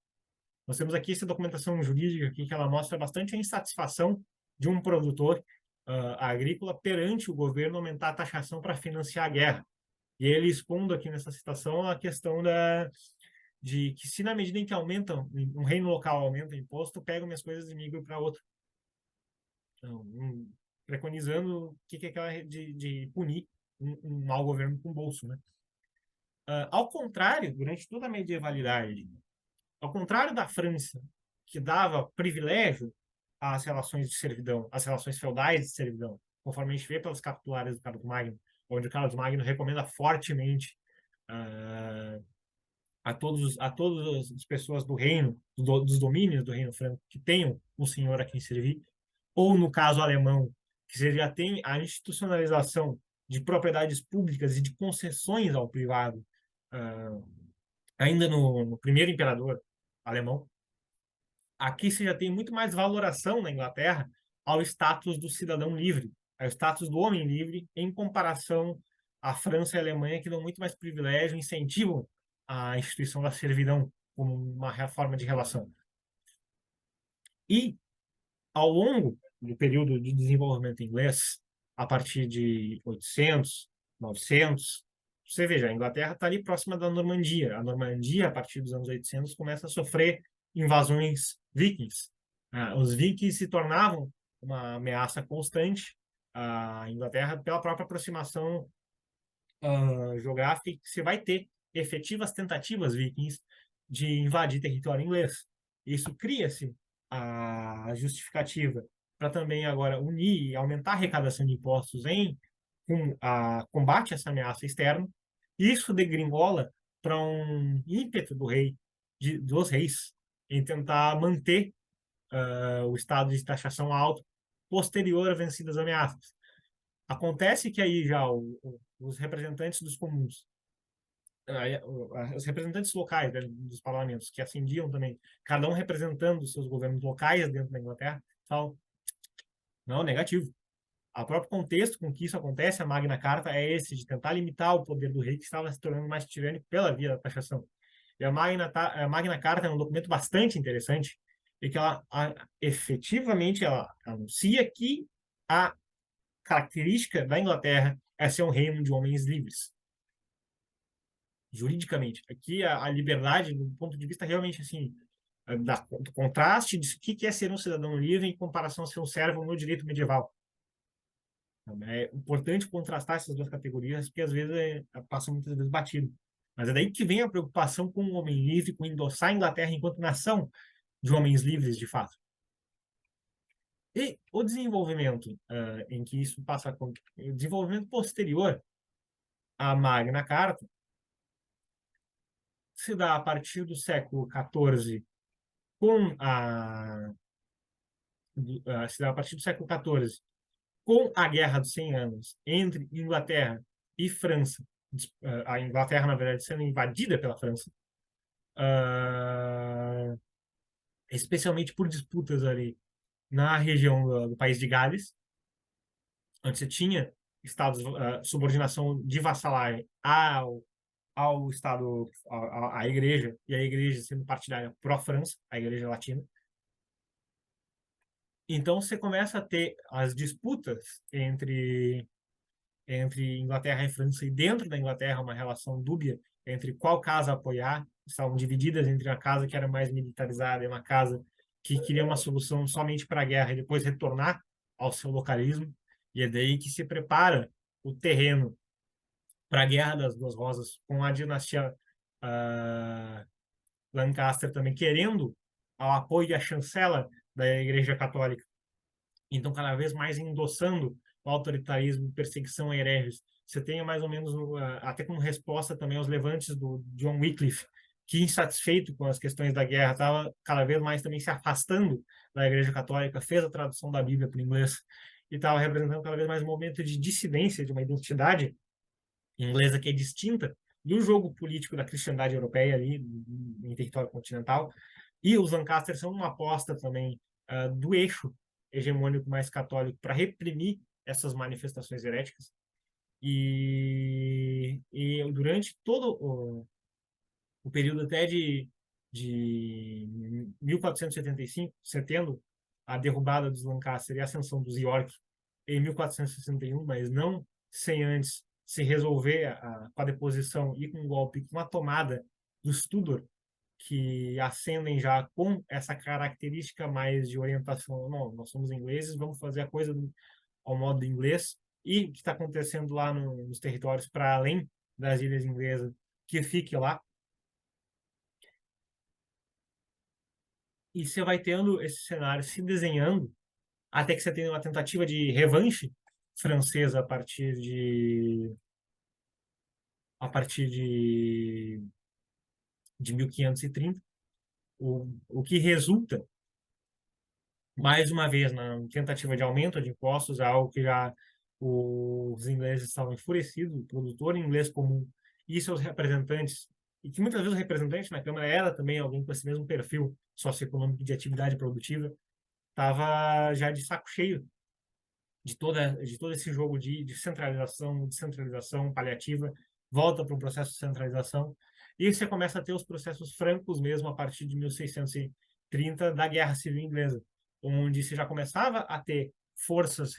Speaker 2: Nós temos aqui essa documentação jurídica aqui que ela mostra bastante a insatisfação de um produtor agrícola perante o governo aumentar a taxação para financiar a guerra. E ele expondo aqui nessa citação a questão de que se na medida em que aumentam, um reino local aumenta o imposto, eu pego minhas coisas e migro para outro. Então, preconizando o que é aquela de punir um mau governo com o bolso, né? Ao contrário, durante toda a medievalidade, ao contrário da França, que dava privilégio às relações de servidão, às relações feudais de servidão, conforme a gente vê pelas capitulares do Carlos Magno, onde o Carlos Magno recomenda fortemente a todas as pessoas do reino, dos domínios do reino franco, que tenham um senhor a quem servir, ou no caso alemão, que você já tem a institucionalização de propriedades públicas e de concessões ao privado, ainda no primeiro imperador alemão. Aqui você já tem muito mais valoração na Inglaterra ao status do cidadão livre, ao status do homem livre, em comparação à França e à Alemanha, que dão muito mais privilégio, incentivam a instituição da servidão como uma forma de relação. E, ao longo do período de desenvolvimento inglês, a partir de 800, 900, você veja, a Inglaterra está ali próxima da Normandia. A Normandia, a partir dos anos 800, começa a sofrer invasões vikings. Os vikings se tornavam uma ameaça constante à Inglaterra pela própria aproximação geográfica, que você vai ter efetivas tentativas vikings de invadir território inglês. Isso cria-se a justificativa para também agora unir e aumentar a arrecadação de impostos em combate a essa ameaça externa. Isso degringola para um ímpeto dos reis em tentar manter o estado de taxação alto posterior a vencidas ameaças. Acontece que aí já os representantes dos comuns, os representantes locais, né, dos parlamentos, que ascendiam também, cada um representando os seus governos locais dentro da Inglaterra, falam, não, negativo. O próprio contexto com que isso acontece, a Magna Carta, é esse, de tentar limitar o poder do rei, que estava se tornando mais tirânico pela via da taxação. E a Magna Carta é um documento bastante interessante, e que ela efetivamente ela anuncia que a característica da Inglaterra é ser um reino de homens livres, juridicamente. Aqui a liberdade, do ponto de vista realmente assim, do contraste de o que é ser um cidadão livre em comparação a ser um servo no direito medieval. É importante contrastar essas duas categorias, porque às vezes passa muitas vezes batido. Mas é daí que vem a preocupação com o homem livre, com endossar a Inglaterra enquanto nação de homens livres, de fato. E o desenvolvimento em que isso passa com o desenvolvimento posterior à Magna Carta se dá a partir do século XIV com se dá a partir do século XIV com a Guerra dos 100 Anos entre Inglaterra e França, a Inglaterra, na verdade, sendo invadida pela França, uh, especialmente por disputas ali na região do país de Gales, onde você tinha estados, subordinação de vassalagem ao Estado, à Igreja, e a Igreja sendo partidária pró-França, a Igreja Latina. Então você começa a ter as disputas entre Inglaterra e França, e dentro da Inglaterra uma relação dúbia entre qual casa apoiar, estavam divididas entre a casa que era mais militarizada e uma casa que queria uma solução somente para a guerra e depois retornar ao seu localismo, e é daí que se prepara o terreno para a Guerra das Duas Rosas, com a dinastia Lancaster também querendo o apoio e a chancela da Igreja Católica. Então, cada vez mais endossando o autoritarismo, perseguição a hereges. Você tem mais ou menos, até como resposta também aos levantes do John Wycliffe, que insatisfeito com as questões da guerra, estava cada vez mais também se afastando da Igreja Católica, fez a tradução da Bíblia para o inglês e estava representando cada vez mais um momento de dissidência, de uma identidade inglesa que é distinta do jogo político da cristandade europeia ali em território continental. E os Lancaster são uma aposta também do eixo hegemônico mais católico para reprimir essas manifestações heréticas. E durante todo o período até de 1475, setembro, a derrubada dos Lancaster e a ascensão dos York em 1461, mas não sem antes se resolver com a deposição e com o golpe, com a tomada dos Tudor, que ascendem já com essa característica mais de orientação. Não, nós somos ingleses, vamos fazer a coisa ao modo do inglês. E o que está acontecendo lá nos territórios para além das ilhas inglesas, que fique lá. E você vai tendo esse cenário se desenhando até que você tenha uma tentativa de revanche francesa a partir de 1530, o que resulta, mais uma vez, na tentativa de aumento de impostos, algo que já os ingleses estavam enfurecidos, o produtor inglês comum e seus representantes, e que muitas vezes o representante na Câmara era também alguém com esse mesmo perfil socioeconômico de atividade produtiva, estava já de saco cheio de todo esse jogo de centralização, descentralização paliativa, volta para um processo de centralização, e você começa a ter os processos francos mesmo a partir de 1630 da Guerra Civil Inglesa, onde se já começava a ter forças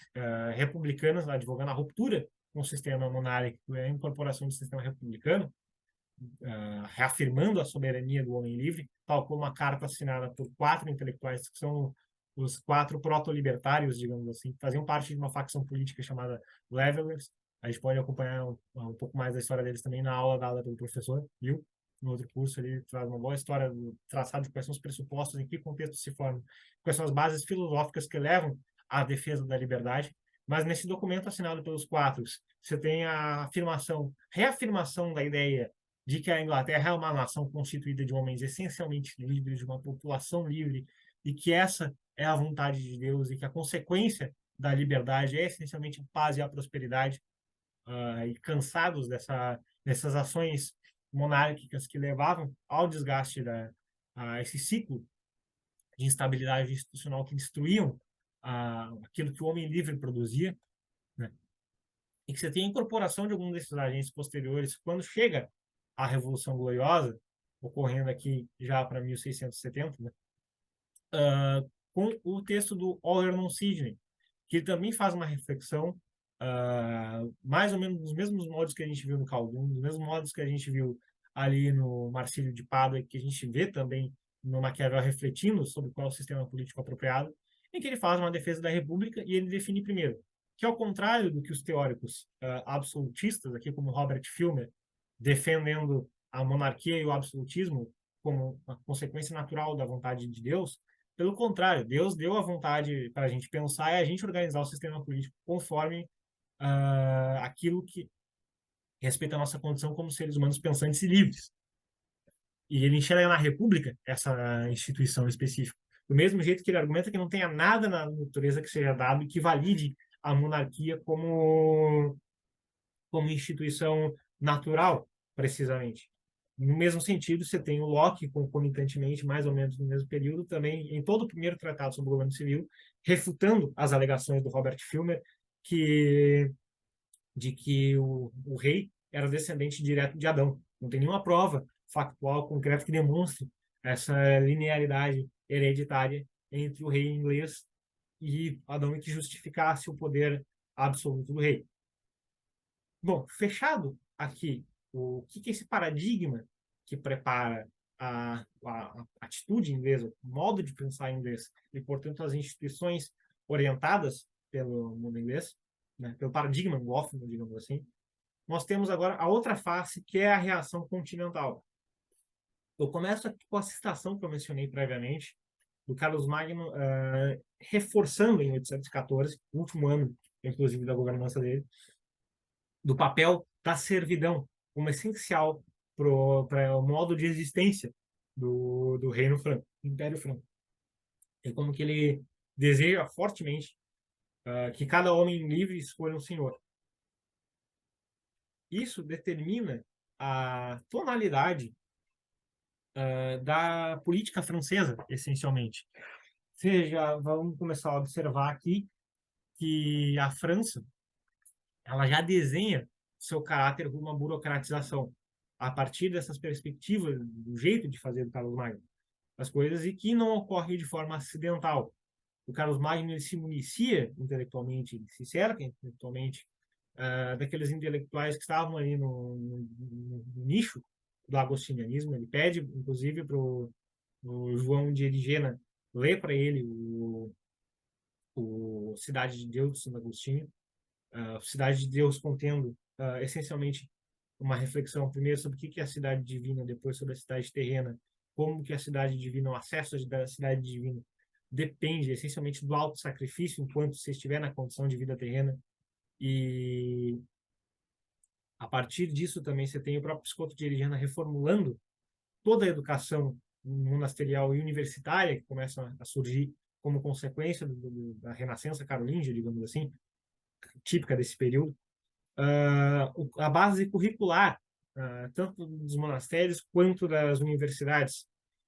Speaker 2: republicanas advogando a ruptura com o sistema monárquico e a incorporação do sistema republicano, reafirmando a soberania do homem livre, tal como uma carta assinada por 4 intelectuais que são os 4 proto-libertários, digamos assim, que faziam parte de uma facção política chamada Levelers. A gente pode acompanhar um pouco mais da história deles também na aula dada pelo professor, viu? No outro curso ele traz uma boa história do traçado de quais são os pressupostos, em que contexto se formam, quais são as bases filosóficas que levam à defesa da liberdade. Mas nesse documento assinado pelos 4, você tem a reafirmação da ideia de que a Inglaterra é uma nação constituída de homens essencialmente livres, de uma população livre, e que essa é a vontade de Deus, e que a consequência da liberdade é essencialmente a paz e a prosperidade, e cansados dessas ações monárquicas que levavam ao desgaste a esse ciclo de instabilidade institucional que destruíam aquilo que o homem livre produzia, né? E que você tem a incorporação de algum desses agentes posteriores quando chega a Revolução Gloriosa, ocorrendo aqui já para 1670, né? Com o texto do Algernon Sidney, que ele também faz uma reflexão mais ou menos dos mesmos modos que a gente viu no Calhoun, dos mesmos modos que a gente viu ali no Marcílio de Pádua, que a gente vê também no Maquiavel refletindo sobre qual é o sistema político apropriado, em que ele faz uma defesa da República e ele define primeiro que, ao contrário do que os teóricos absolutistas, aqui como Robert Filmer, defendendo a monarquia e o absolutismo como uma consequência natural da vontade de Deus, pelo contrário, Deus deu a vontade para a gente pensar e a gente organizar o sistema político conforme aquilo que respeita a nossa condição como seres humanos pensantes e livres. E ele enxerga na República essa instituição específica. Do mesmo jeito que ele argumenta que não tenha nada na natureza que seja dado e que valide a monarquia como instituição natural, precisamente. No mesmo sentido, você tem o Locke, concomitantemente, mais ou menos no mesmo período, também em todo o primeiro tratado sobre o governo civil, refutando as alegações do Robert Filmer de que o rei era descendente direto de Adão. Não tem nenhuma prova factual, concreta, que demonstre essa linearidade hereditária entre o rei inglês e Adão e que justificasse o poder absoluto do rei. Bom, fechado aqui o que é esse paradigma que prepara a atitude inglesa, o modo de pensar inglês e, portanto, as instituições orientadas pelo mundo inglês, né, pelo paradigma anglófono, digamos assim. Nós temos agora a outra face, que é a reação continental. Eu começo aqui com a citação que eu mencionei previamente, do Carlos Magno, reforçando em 814, último ano, inclusive, da governança dele, do papel da servidão como essencial para o modo de existência do Reino Franco, do Império Franco. É como que ele deseja fortemente que cada homem livre escolha um senhor. Isso determina a tonalidade da política francesa, essencialmente. Ou seja, vamos começar a observar aqui que a França ela já desenha seu caráter como uma burocratização a partir dessas perspectivas do jeito de fazer do Carlos Magno as coisas e que não ocorre de forma acidental. O Carlos Magno ele se municia intelectualmente, ele se cerca intelectualmente daqueles intelectuais que estavam ali no nicho do agostinianismo. Ele pede, inclusive, para o João de Erigena ler para ele o Cidade de Deus, de Santo Agostinho. Cidade de Deus contendo essencialmente uma reflexão primeiro sobre o que é a cidade divina, depois sobre a cidade terrena, como que a cidade divina, o acesso da cidade divina depende essencialmente do auto sacrifício enquanto você estiver na condição de vida terrena. E a partir disso também você tem o próprio Scoto de Erigena reformulando toda a educação monasterial e universitária que começa a surgir como consequência da Renascença carolíngia, digamos assim, típica desse período. A base curricular, tanto dos monastérios quanto das universidades,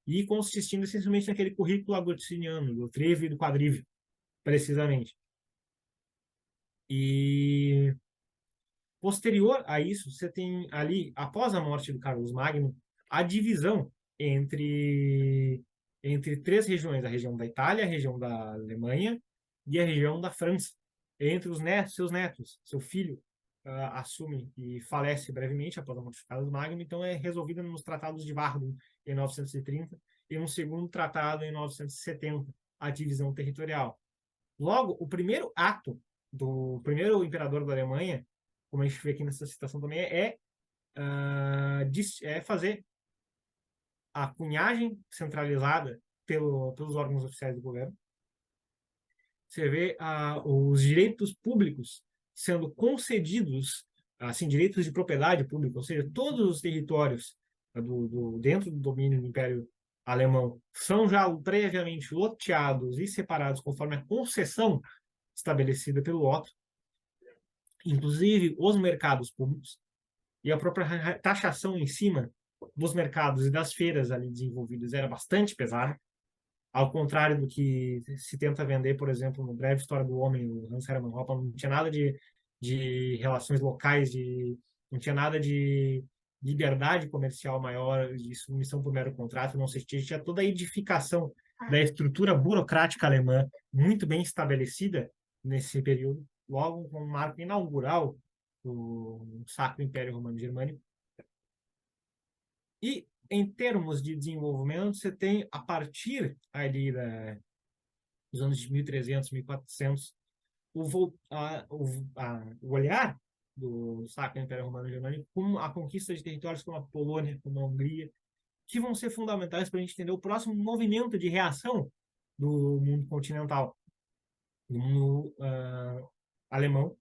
Speaker 2: e consistindo essencialmente naquele currículo agostiniano, do trívio e do quadrívio, precisamente. E posterior a isso, você tem ali, após a morte do Carlos Magno, a divisão entre três regiões, a região da Itália, a região da Alemanha e a região da França. Entre os seus netos, seu filho assume e falece brevemente após a morte de Carlos Magno, então é resolvida nos tratados de Wardum em 930 e no segundo tratado em 970, a divisão territorial. Logo, o primeiro ato do primeiro imperador da Alemanha, como a gente vê aqui nessa citação também, é fazer a cunhagem centralizada pelos órgãos oficiais do governo. Você vê os direitos públicos sendo concedidos, assim, direitos de propriedade pública, ou seja, todos os territórios dentro do domínio do Império Alemão são já previamente loteados e separados conforme a concessão estabelecida pelo Otto. Inclusive, os mercados públicos e a própria taxação em cima dos mercados e das feiras ali desenvolvidas era bastante pesada, ao contrário do que se tenta vender, por exemplo, no Breve História do Homem, o Hans Hermann Hoppe, não tinha nada de relações locais, não tinha nada de liberdade comercial maior, de submissão por mero contrato, não se tinha toda a edificação da estrutura burocrática alemã muito bem estabelecida nesse período, logo com um marco inaugural do Sacro Império Romano Germânico. E em termos de desenvolvimento, você tem, a partir ali dos anos de 1300, 1400, o olhar do Sacro Império Romano Germânico com a conquista de territórios como a Polônia, como a Hungria, que vão ser fundamentais para a gente entender o próximo movimento de reação do mundo continental, do mundo alemão,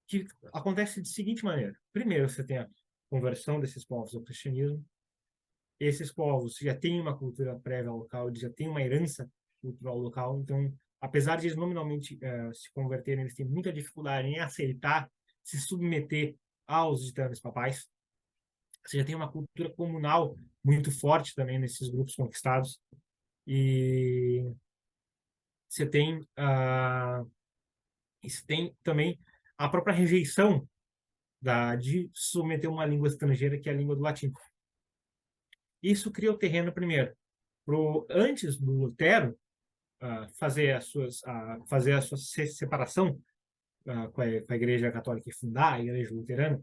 Speaker 2: que acontece de seguinte maneira. Primeiro, você tem a conversão desses povos ao cristianismo. Esses povos já têm uma cultura prévia local, já têm uma herança cultural local. Então, apesar de eles nominalmente se converterem, eles têm muita dificuldade em aceitar, se submeter aos ditames papais. Você já tem uma cultura comunal muito forte também nesses grupos conquistados. E você tem também a própria rejeição de submeter uma língua estrangeira, que é a língua do latim. Isso cria o terreno, primeiro, antes do Lutero fazer a sua separação com a Igreja Católica e fundar a Igreja Luterana.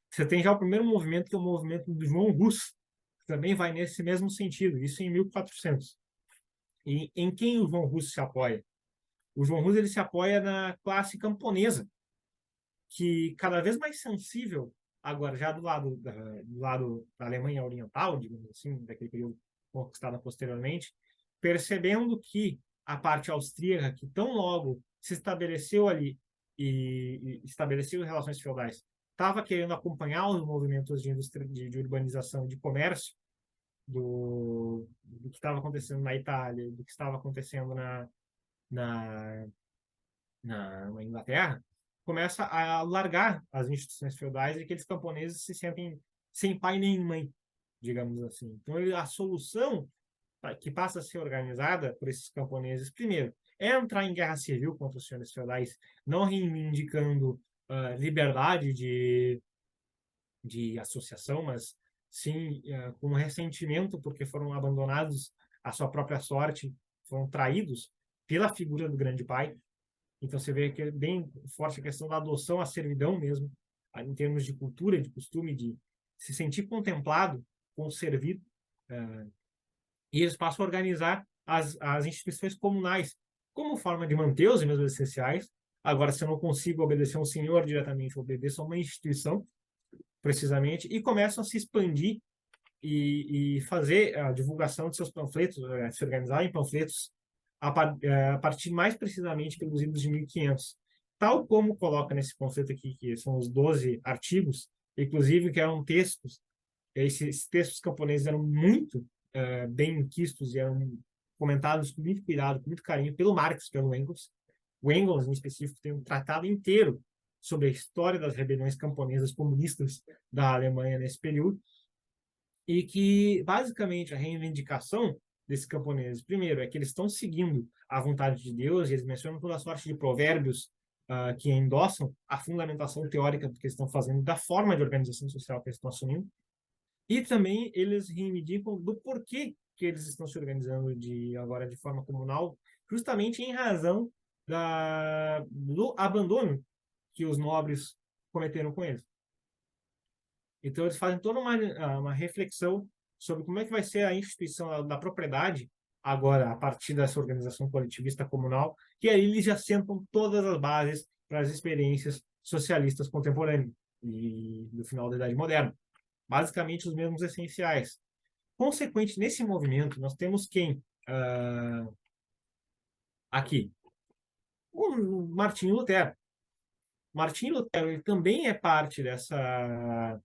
Speaker 2: Você tem já o primeiro movimento, que é o movimento do João Hus, que também vai nesse mesmo sentido, isso em 1400. E em quem o João Hus se apoia? O João Hus ele se apoia na classe camponesa, que cada vez mais sensível, agora já do lado da Alemanha Oriental, digamos assim, daquele período conquistada posteriormente, percebendo que a parte austríaca, que tão logo se estabeleceu ali e estabeleceu relações feudais, estava querendo acompanhar os movimentos de urbanização, de comércio, do que estava acontecendo na Itália, do que estava acontecendo na Inglaterra, começa a largar as instituições feudais e aqueles camponeses se sentem sem pai nem mãe, digamos assim. Então, a solução que passa a ser organizada por esses camponeses, primeiro, é entrar em guerra civil contra os senhores feudais, não reivindicando liberdade de associação, mas sim com ressentimento porque foram abandonados à sua própria sorte, foram traídos pela figura do grande pai. Então você vê que é bem forte a questão da adoção à servidão mesmo, em termos de cultura, de costume, de se sentir contemplado, conservido. E eles passam a organizar as instituições comunais como forma de manter os mesmos essenciais. Agora, se eu não consigo obedecer a um senhor diretamente, eu obedeço a uma instituição, precisamente, e começam a se expandir e fazer a divulgação de seus panfletos, se organizar em panfletos a partir mais precisamente pelos idos de 1500. Tal como coloca nesse panfleto aqui, que são os 12 artigos, inclusive que eram textos, esses textos camponeses eram muito bem quistos e eram comentados com muito cuidado, com muito carinho, pelo Marx, pelo Engels. O Engels, em específico, tem um tratado inteiro sobre a história das rebeliões camponesas comunistas da Alemanha nesse período, e que, basicamente, a reivindicação desses camponeses, primeiro, é que eles estão seguindo a vontade de Deus, e eles mencionam toda a sorte de provérbios que endossam a fundamentação teórica do que eles estão fazendo, da forma de organização social que eles estão assumindo, e também eles reivindicam do porquê que eles estão se organizando agora de forma comunal, justamente em razão do abandono que os nobres cometeram com eles. Então, eles fazem toda uma reflexão sobre como é que vai ser a instituição da propriedade agora, a partir dessa organização coletivista comunal, que aí eles já sentam todas as bases para as experiências socialistas contemporâneas e do final da Idade Moderna. Basicamente, os mesmos essenciais. Consequente, nesse movimento, nós temos quem? Aqui. O Martinho Lutero. Martinho Lutero ele também é parte dessa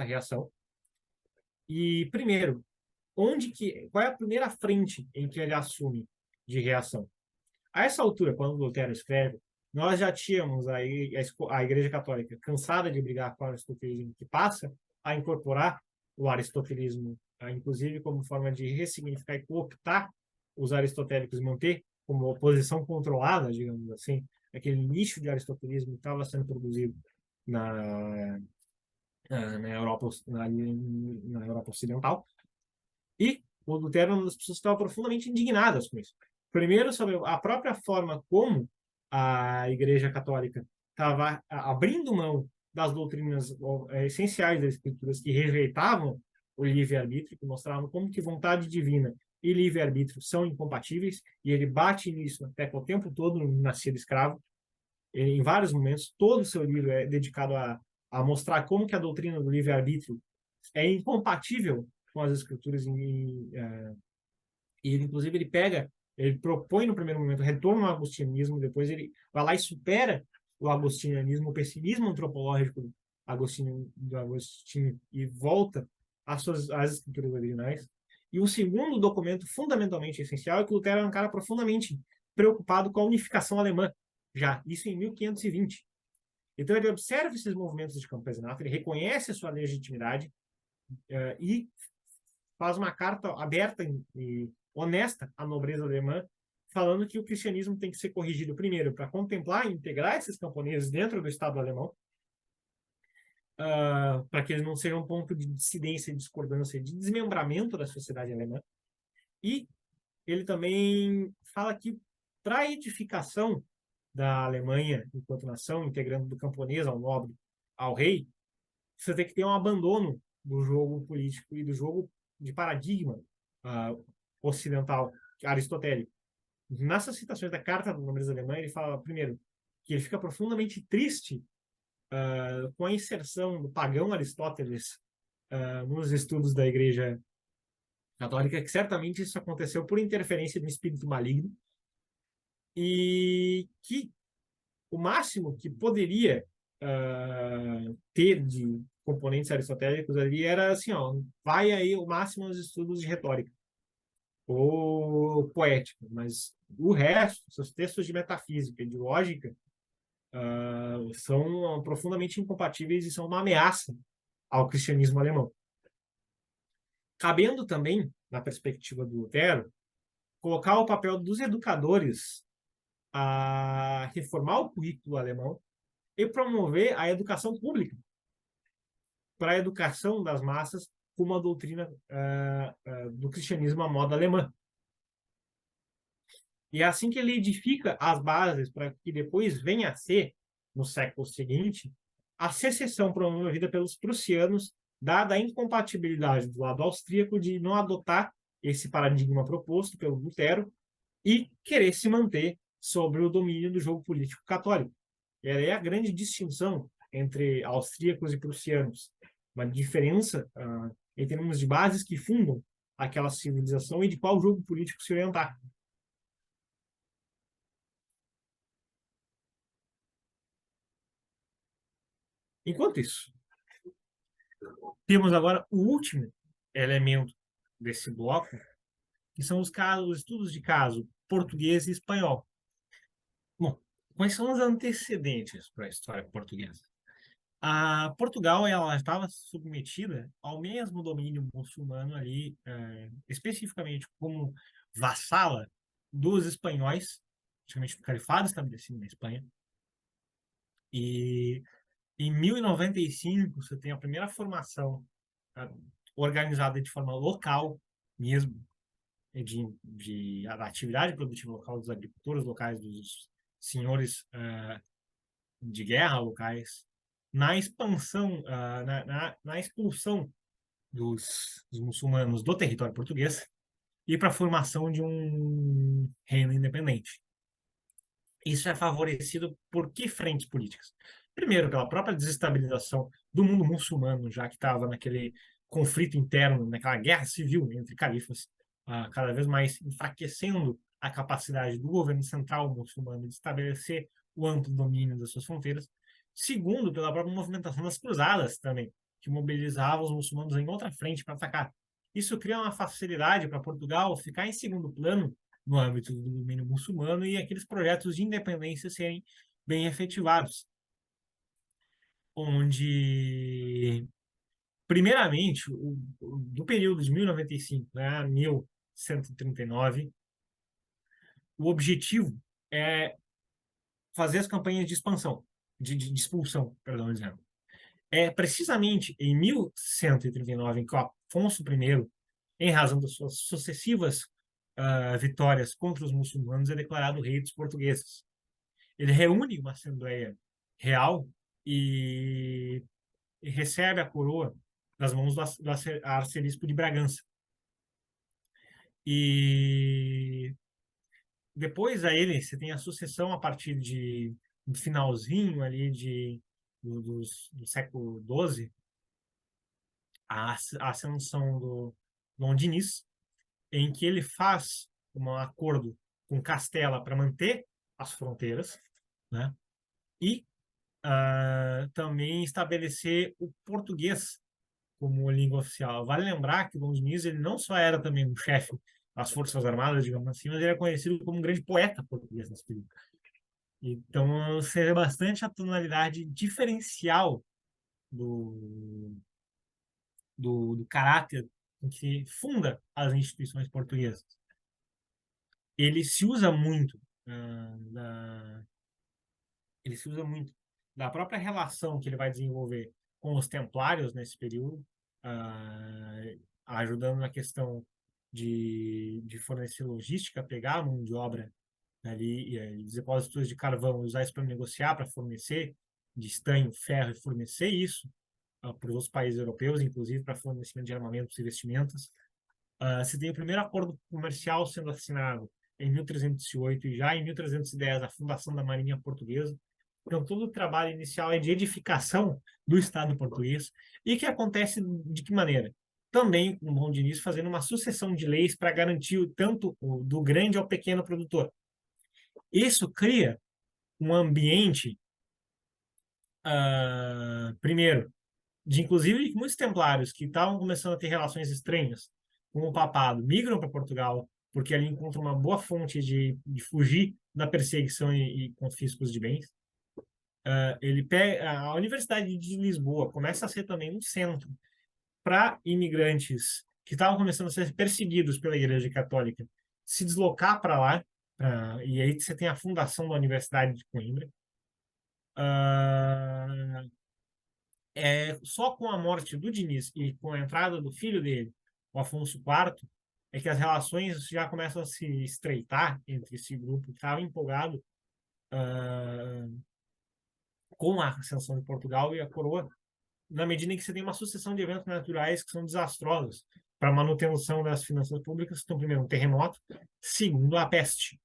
Speaker 2: reação. E, primeiro, qual é a primeira frente em que ele assume de reação? A essa altura, quando Lutero escreve, nós já tínhamos aí a Igreja Católica cansada de brigar com o aristotelismo, que passa a incorporar o aristotelismo, inclusive como forma de ressignificar e cooptar os aristotélicos e manter como oposição controlada, digamos assim, aquele nicho de aristotelismo que estava sendo produzido na, na Europa, na Europa Ocidental. E o Lutero, as pessoas estavam profundamente indignadas com isso. Primeiro, sobre a própria forma como a Igreja Católica estava abrindo mão das doutrinas essenciais das Escrituras, que rejeitavam o livre-arbítrio, que mostravam como que vontade divina e livre-arbítrio são incompatíveis, e ele bate nisso até o tempo todo no Nascido Escravo. Em vários momentos, todo o seu livro é dedicado a mostrar como que a doutrina do livre-arbítrio é incompatível com as escrituras e ele, inclusive, ele propõe no primeiro momento retorno ao agostinianismo, depois ele vai lá e supera o agostinianismo, o pessimismo antropológico do Agostinho e volta às escrituras originais. E um segundo documento fundamentalmente essencial é que Lutero era um cara profundamente preocupado com a unificação alemã, já, isso em 1520. Então ele observa esses movimentos de campesinato, ele reconhece a sua legitimidade e faz uma carta aberta e honesta à nobreza alemã, falando que o cristianismo tem que ser corrigido primeiro para contemplar e integrar esses camponeses dentro do Estado alemão, para que eles não sejam um ponto de dissidência, discordância, de desmembramento da sociedade alemã. E ele também fala que para a edificação da Alemanha enquanto nação, integrando do camponês ao nobre ao rei, você tem que ter um abandono do jogo político e do jogo de paradigma ocidental, aristotélico. Nessas citações da Carta da Nobreza Alemã, ele fala, primeiro, que ele fica profundamente triste com a inserção do pagão Aristóteles nos estudos da Igreja Católica, que certamente isso aconteceu por interferência de um espírito maligno, e que o máximo que poderia ter de componentes aristotélicos ali era assim, ó, vai aí o máximo aos estudos de retórica ou poética, mas o resto, seus textos de metafísica e de lógica são profundamente incompatíveis e são uma ameaça ao cristianismo alemão. Cabendo também, na perspectiva do Lutero, colocar o papel dos educadores a reformar o currículo alemão e promover a educação pública para a educação das massas com uma doutrina do cristianismo à moda alemã. E é assim que ele edifica as bases para que depois venha a ser, no século seguinte, a secessão promovida pelos prussianos, dada a incompatibilidade do lado austríaco de não adotar esse paradigma proposto pelo Lutero e querer se manter sobre o domínio do jogo político católico. E aí é a grande distinção entre austríacos e prussianos. Uma diferença em termos de bases que fundam aquela civilização e de qual jogo político se orientar. Enquanto isso, temos agora o último elemento desse bloco, que são os estudos de caso português e espanhol. Bom, quais são os antecedentes para a história portuguesa? A Portugal ela estava submetida ao mesmo domínio muçulmano ali, especificamente como vassala dos espanhóis, principalmente do califado estabelecido na Espanha. E em 1095 você tem a primeira formação organizada de forma local mesmo, de atividade produtiva local dos agricultores locais, dos senhores de guerra locais, na expansão, na expulsão dos muçulmanos do território português e para a formação de um reino independente. Isso é favorecido por que frentes políticas? Primeiro, pela própria desestabilização do mundo muçulmano, já que estava naquele conflito interno, naquela guerra civil entre califas, cada vez mais enfraquecendo a capacidade do governo central muçulmano de estabelecer o amplo domínio das suas fronteiras. Segundo, pela própria movimentação das cruzadas também, que mobilizava os muçulmanos em outra frente para atacar. Isso cria uma facilidade para Portugal ficar em segundo plano no âmbito do domínio muçulmano e aqueles projetos de independência serem bem efetivados, onde, primeiramente, do período de 1095, né, a 1139, o objetivo é fazer as campanhas de expansão, de expulsão, perdão, dizendo. É precisamente em 1139 em que o Afonso I, em razão das suas sucessivas vitórias contra os muçulmanos, é declarado rei dos portugueses. Ele reúne uma assembleia real e recebe a coroa das mãos do arcebispo de Bragança. E depois a ele, você tem a sucessão a partir do finalzinho ali do século XII, a ascensão do Dom Dinis, em que ele faz um acordo com Castela para manter as fronteiras, né? E também estabelecer o português como língua oficial. Vale lembrar que o Dom Diniz ele não só era também um chefe das Forças Armadas, digamos assim, mas ele era conhecido como um grande poeta português nesse período. Então, seria bastante a tonalidade diferencial do, do caráter que funda as instituições portuguesas. Ele se usa muito ele se usa muito da própria relação que ele vai desenvolver com os templários nesse período, ajudando na questão de fornecer logística, pegar a mão de obra ali, os depósitos de carvão, usar isso para negociar, para fornecer de estanho, ferro e fornecer isso para os outros países europeus, inclusive para fornecimento de armamentos e vestimentas. Se tem o primeiro acordo comercial sendo assinado em 1308 e já em 1310 a fundação da Marinha Portuguesa. Então, todo o trabalho inicial é de edificação do Estado português e que acontece de que maneira? Também, com o Dom Dinis, fazendo uma sucessão de leis para garantir tanto do grande ao pequeno produtor. Isso cria um ambiente, primeiro, de inclusive muitos templários que estavam começando a ter relações estranhas com o papado migram para Portugal, porque ali encontram uma boa fonte de fugir da perseguição e confiscos de bens. Ele pega a Universidade de Lisboa começa a ser também um centro para imigrantes que estavam começando a ser perseguidos pela Igreja Católica se deslocar para lá, e aí você tem a fundação da Universidade de Coimbra. Só com a morte do Diniz e com a entrada do filho dele, o Afonso IV, é que as relações já começam a se estreitar entre esse grupo que estava empolgado com a ascensão de Portugal e a coroa, na medida em que você tem uma sucessão de eventos naturais que são desastrosos para a manutenção das finanças públicas. Então, primeiro, um terremoto, segundo, a peste.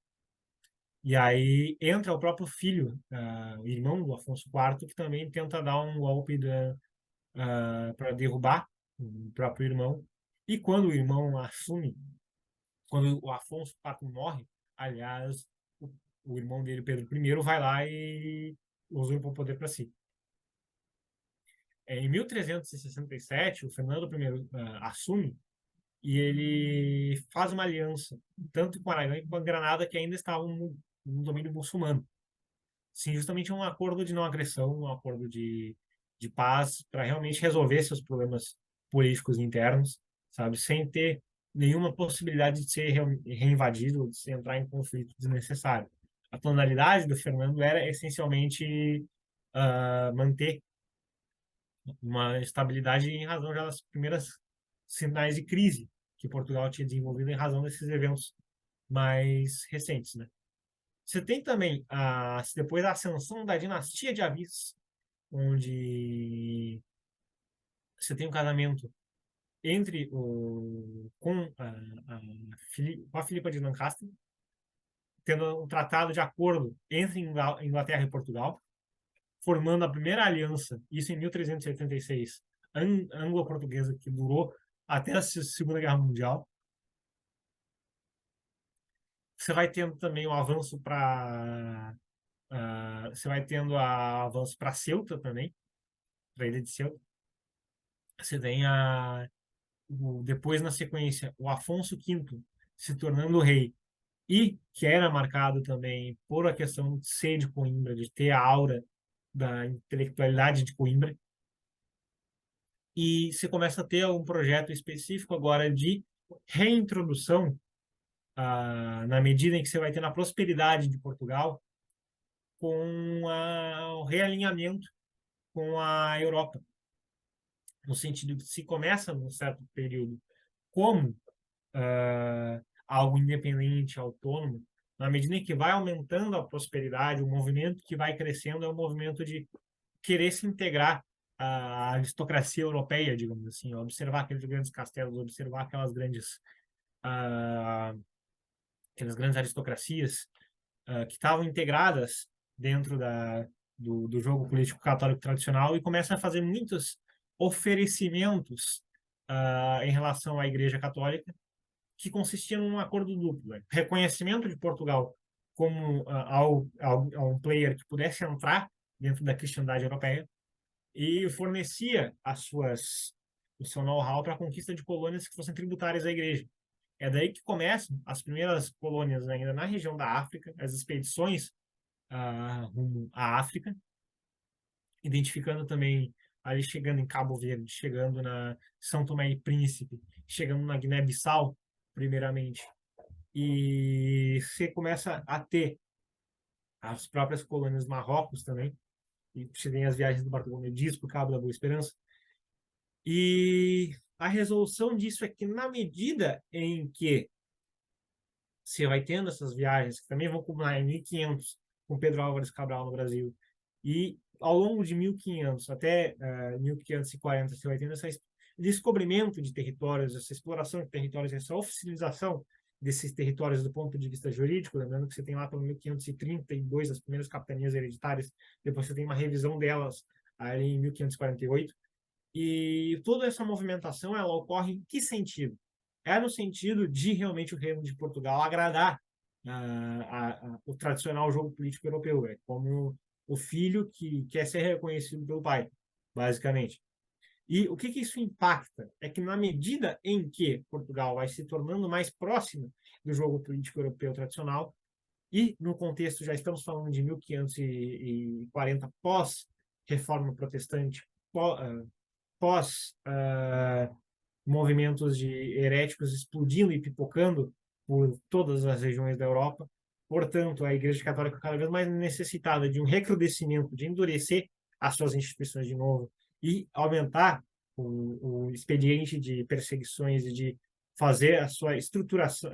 Speaker 2: E aí entra o próprio filho, o irmão do Afonso IV, que também tenta dar um golpe para derrubar o próprio irmão. E quando o irmão assume, quando o Afonso IV morre, aliás, o irmão dele, Pedro I, vai lá e usurpa o poder para si. Em 1367, o Fernando I assume e ele faz uma aliança, tanto com Aragão quanto com a Granada, que ainda estavam no domínio muçulmano. Sim, justamente um acordo de não agressão, um acordo de paz, para realmente resolver seus problemas políticos internos, sabe, sem ter nenhuma possibilidade de ser reinvadido ou de se entrar em conflito desnecessário. A tonalidade do Fernando era essencialmente manter uma estabilidade em razão já das primeiras sinais de crise que Portugal tinha desenvolvido em razão desses eventos mais recentes, né? Você tem também, depois a ascensão da dinastia de Avis, onde você tem um casamento entre com a Filipa de Lancaster, tendo um tratado de acordo entre Inglaterra e Portugal, formando a primeira aliança, isso em 1386, anglo-portuguesa, que durou até a Segunda Guerra Mundial. Você vai tendo também o avanço para você vai tendo avanço para Ceuta também, para a ilha de Ceuta. Você tem depois, na sequência, o Afonso V se tornando rei e que era marcado também por a questão de ser de Coimbra, de ter a aura da intelectualidade de Coimbra. E você começa a ter um projeto específico agora de reintrodução, na medida em que você vai ter na prosperidade de Portugal, com o realinhamento com a Europa, no sentido de se começa num certo período como algo independente, autônomo, na medida em que vai aumentando a prosperidade, o movimento que vai crescendo é o movimento de querer se integrar à aristocracia europeia, digamos assim, observar aqueles grandes castelos, observar ah, aquelas grandes aristocracias que estavam integradas dentro do jogo político católico tradicional e começa a fazer muitos oferecimentos em relação à Igreja Católica, que consistia num acordo duplo, né? Reconhecimento de Portugal como a um player que pudesse entrar dentro da cristandade europeia e fornecia o seu know-how para a conquista de colônias que fossem tributárias à Igreja. É daí que começam as primeiras colônias ainda na região da África, as expedições rumo à África, identificando também ali chegando em Cabo Verde, chegando na São Tomé e Príncipe, chegando na Guiné-Bissau, primeiramente. E você começa a ter as próprias colônias Marrocos também, e você tem as viagens do Bartolomeu Dias para o Cabo da Boa Esperança. E a resolução disso é que, na medida em que você vai tendo essas viagens, que também vão culminar em 1500, com Pedro Álvares Cabral no Brasil, e ao longo de 1500 até 1540, você vai tendo esse descobrimento de territórios, essa exploração de territórios, essa oficialização desses territórios do ponto de vista jurídico, lembrando que você tem lá pelo 1532 as primeiras capitanias hereditárias, depois você tem uma revisão delas ali em 1548, e toda essa movimentação ela ocorre em que sentido? É no sentido de realmente o Reino de Portugal agradar o tradicional jogo político europeu, é como o filho que quer ser reconhecido pelo pai, basicamente. E o que isso impacta? É que na medida em que Portugal vai se tornando mais próximo do jogo político europeu tradicional, e no contexto, já estamos falando de 1540 pós-reforma protestante, pós movimentos de heréticos explodindo e pipocando por todas as regiões da Europa. Portanto, a Igreja Católica cada vez mais necessitada de um recrudescimento, de endurecer as suas instituições de novo e aumentar o expediente de perseguições e de fazer a sua estruturação,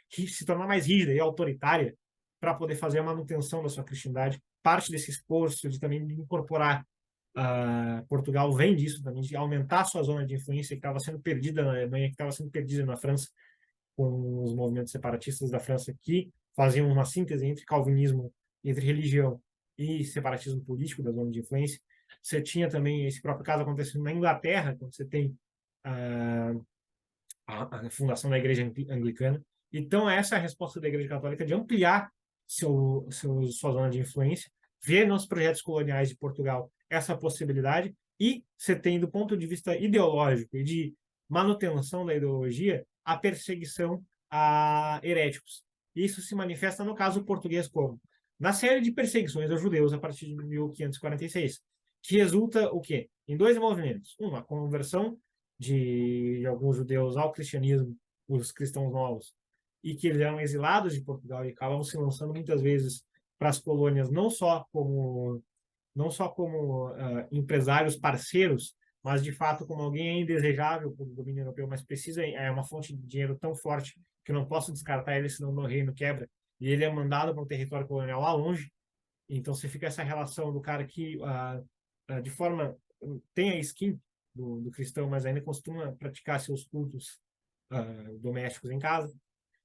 Speaker 2: se tornar mais rígida e autoritária para poder fazer a manutenção da sua cristandade. Parte desse esforço de também incorporar Portugal vem disso também, de aumentar a sua zona de influência que estava sendo perdida na Alemanha, que estava sendo perdida na França, com os movimentos separatistas da França que faziam uma síntese entre calvinismo, entre religião e separatismo político da zona de influência. Você tinha também esse próprio caso acontecendo na Inglaterra, quando você tem a fundação da Igreja Anglicana. Então, essa é a resposta da Igreja Católica de ampliar sua zona de influência, ver nos projetos coloniais de Portugal essa possibilidade, e você tem, do ponto de vista ideológico e de manutenção da ideologia, a perseguição a heréticos. Isso se manifesta no caso português como? Na série de perseguições aos judeus a partir de 1546, que resulta o quê? Em dois movimentos. A conversão de alguns judeus ao cristianismo, os cristãos novos, e que eles eram exilados de Portugal e acabam se lançando muitas vezes para as colônias, não só como empresários parceiros, mas de fato como alguém indesejável para o domínio europeu, mas precisa, é uma fonte de dinheiro tão forte que eu não posso descartar ele, senão meu reino quebra. E ele é mandado para um território colonial lá longe. Então você fica essa relação do cara que, de forma, tem a skin do cristão, mas ainda costuma praticar seus cultos domésticos em casa.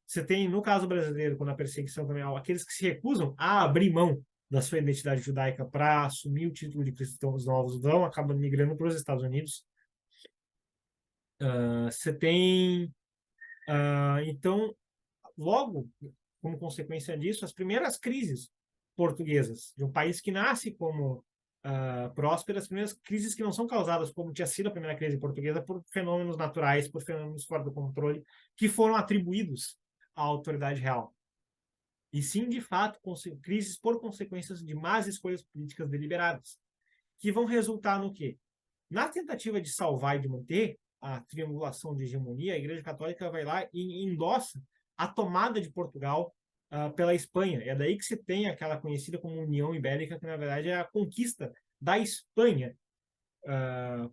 Speaker 2: Você tem, no caso brasileiro, quando a perseguição também é aqueles que se recusam a abrir mão da sua identidade judaica para assumir o título de cristãos novos acabam migrando para os Estados Unidos. Você tem, então, logo, como consequência disso, as primeiras crises portuguesas, de um país que nasce como próspero, as primeiras crises que não são causadas, como tinha sido a primeira crise portuguesa, por fenômenos naturais, por fenômenos fora do controle, que foram atribuídos à autoridade real, e sim, de fato, crises por consequências de más escolhas políticas deliberadas, que vão resultar no quê? Na tentativa de salvar e de manter a triangulação de hegemonia, a Igreja Católica vai lá e endossa a tomada de Portugal pela Espanha. É daí que se tem aquela conhecida como União Ibérica, que na verdade é a conquista da Espanha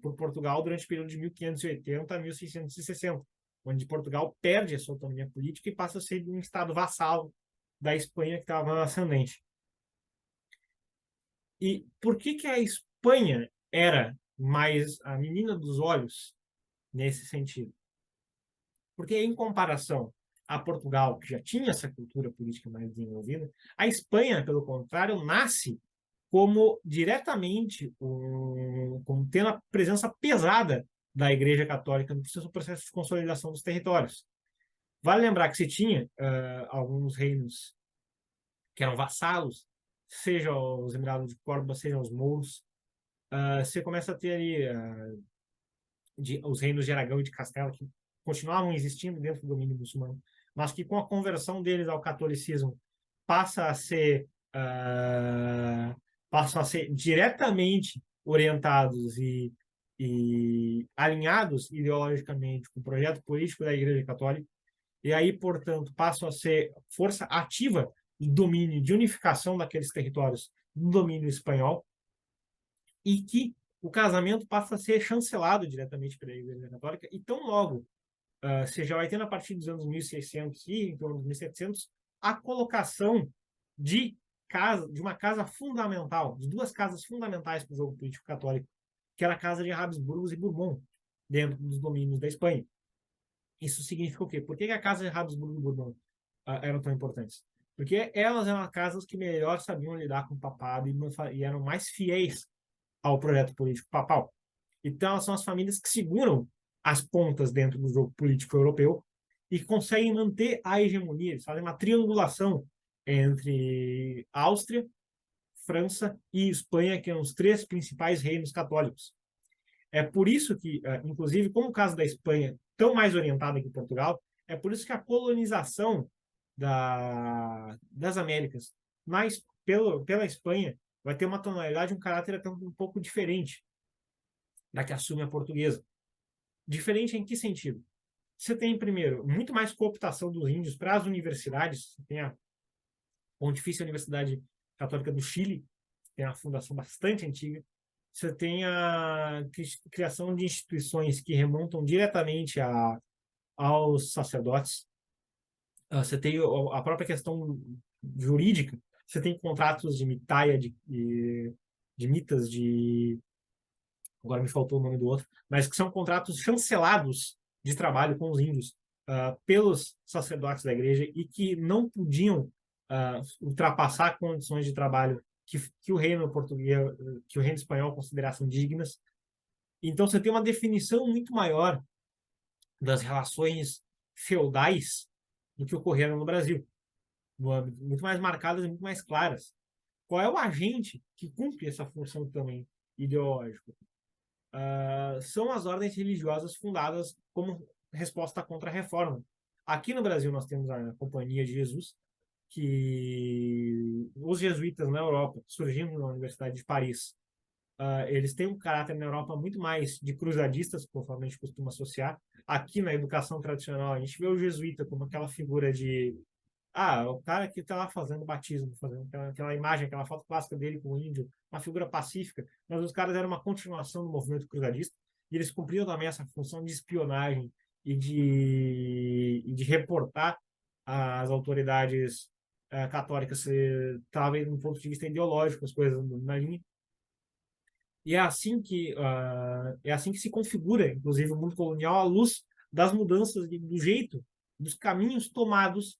Speaker 2: por Portugal durante o período de 1580 a 1660, onde Portugal perde a sua autonomia política e passa a ser um estado vassalo da Espanha que estava ascendente. E por que a Espanha era mais a menina dos olhos nesse sentido? Porque, em comparação a Portugal, que já tinha essa cultura política mais desenvolvida, a Espanha, pelo contrário, nasce como diretamente como tendo a presença pesada da Igreja Católica no processo de consolidação dos territórios. Vale lembrar que se tinha alguns reinos que eram vassalos, seja os Emirados de Córdoba, seja os mouros, você começa a ter ali os reinos de Aragão e de Castela, que continuavam existindo dentro do domínio muçulmano, mas que com a conversão deles ao catolicismo passa a ser, passam a ser diretamente orientados e alinhados ideologicamente com o projeto político da Igreja Católica, e aí, portanto, passam a ser força ativa de domínio, de unificação daqueles territórios no domínio espanhol, e que o casamento passa a ser chancelado diretamente pela Igreja Católica, e tão logo você já vai tendo a partir dos anos 1600 e em torno dos 1700 a colocação de uma casa fundamental, de duas casas fundamentais para o jogo político católico, que era a casa de Habsburgos e Bourbon, dentro dos domínios da Espanha. Isso significa o quê? Por que a casa de Habsburgo e Bourbon eram tão importantes? Porque elas eram as casas que melhor sabiam lidar com o papado e eram mais fiéis ao projeto político papal. Então, elas são as famílias que seguram as pontas dentro do jogo político europeu e conseguem manter a hegemonia. Eles fazem uma triangulação entre Áustria, França e Espanha, que são os três principais reinos católicos. É por isso que, inclusive, como o caso da Espanha, tão mais orientada que Portugal, é por isso que a colonização das Américas pela Espanha vai ter uma tonalidade, um caráter até um pouco diferente da que assume a portuguesa. Diferente em que sentido? Você tem, primeiro, muito mais cooptação dos índios para as universidades. Você tem a Pontifícia Universidade Católica do Chile, que tem uma fundação bastante antiga. Você tem a criação de instituições que remontam diretamente aos sacerdotes. Você tem a própria questão jurídica. Você tem contratos de mitaia, de mitas, agora me faltou o nome do outro, mas que são contratos chancelados de trabalho com os índios pelos sacerdotes da igreja e que não podiam ultrapassar condições de trabalho que o reino português, que o reino espanhol considerassem dignas. Então você tem uma definição muito maior das relações feudais do que ocorreram no Brasil, muito mais marcadas e muito mais claras. Qual é o agente que cumpre essa função também ideológica? São as ordens religiosas fundadas como resposta contra a reforma. Aqui no Brasil nós temos a Companhia de Jesus, que os jesuítas na Europa, surgindo na Universidade de Paris, eles têm um caráter na Europa muito mais de cruzadistas, conforme a gente costuma associar. Aqui na educação tradicional, a gente vê o jesuíta como aquela figura de o cara que está lá fazendo batismo, fazendo aquela imagem, aquela foto clássica dele com o índio, uma figura pacífica, mas os caras eram uma continuação do movimento cruzadista e eles cumpriam também essa função de espionagem e de reportar as autoridades católicas, talvez do ponto de vista ideológico, as coisas na linha. E é assim que se configura, inclusive, o mundo colonial à luz das mudanças do jeito, dos caminhos tomados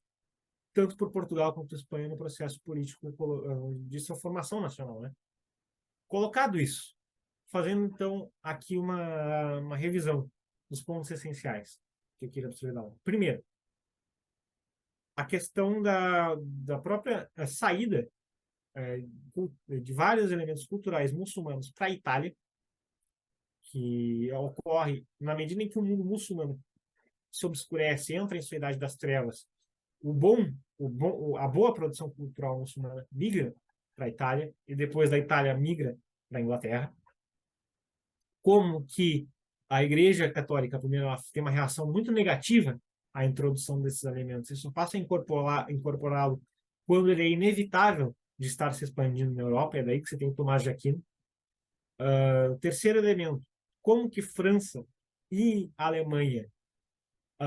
Speaker 2: tanto por Portugal quanto por Espanha no processo político de sua formação nacional, né? Colocado isso, fazendo então aqui uma revisão dos pontos essenciais que eu queria absorver. Primeiro, a questão da própria saída de vários elementos culturais muçulmanos para a Itália, que ocorre na medida em que o mundo muçulmano se obscurece, entra em sua idade das trevas, a boa produção cultural muçulmana migra para a Itália e depois da Itália migra para a Inglaterra. Como que a Igreja Católica, primeiro, ela tem uma reação muito negativa à introdução desses elementos. Isso só passa a incorporá-lo quando ele é inevitável de estar se expandindo na Europa. É daí que você tem o Tomás de Aquino. O terceiro elemento, como que França e Alemanha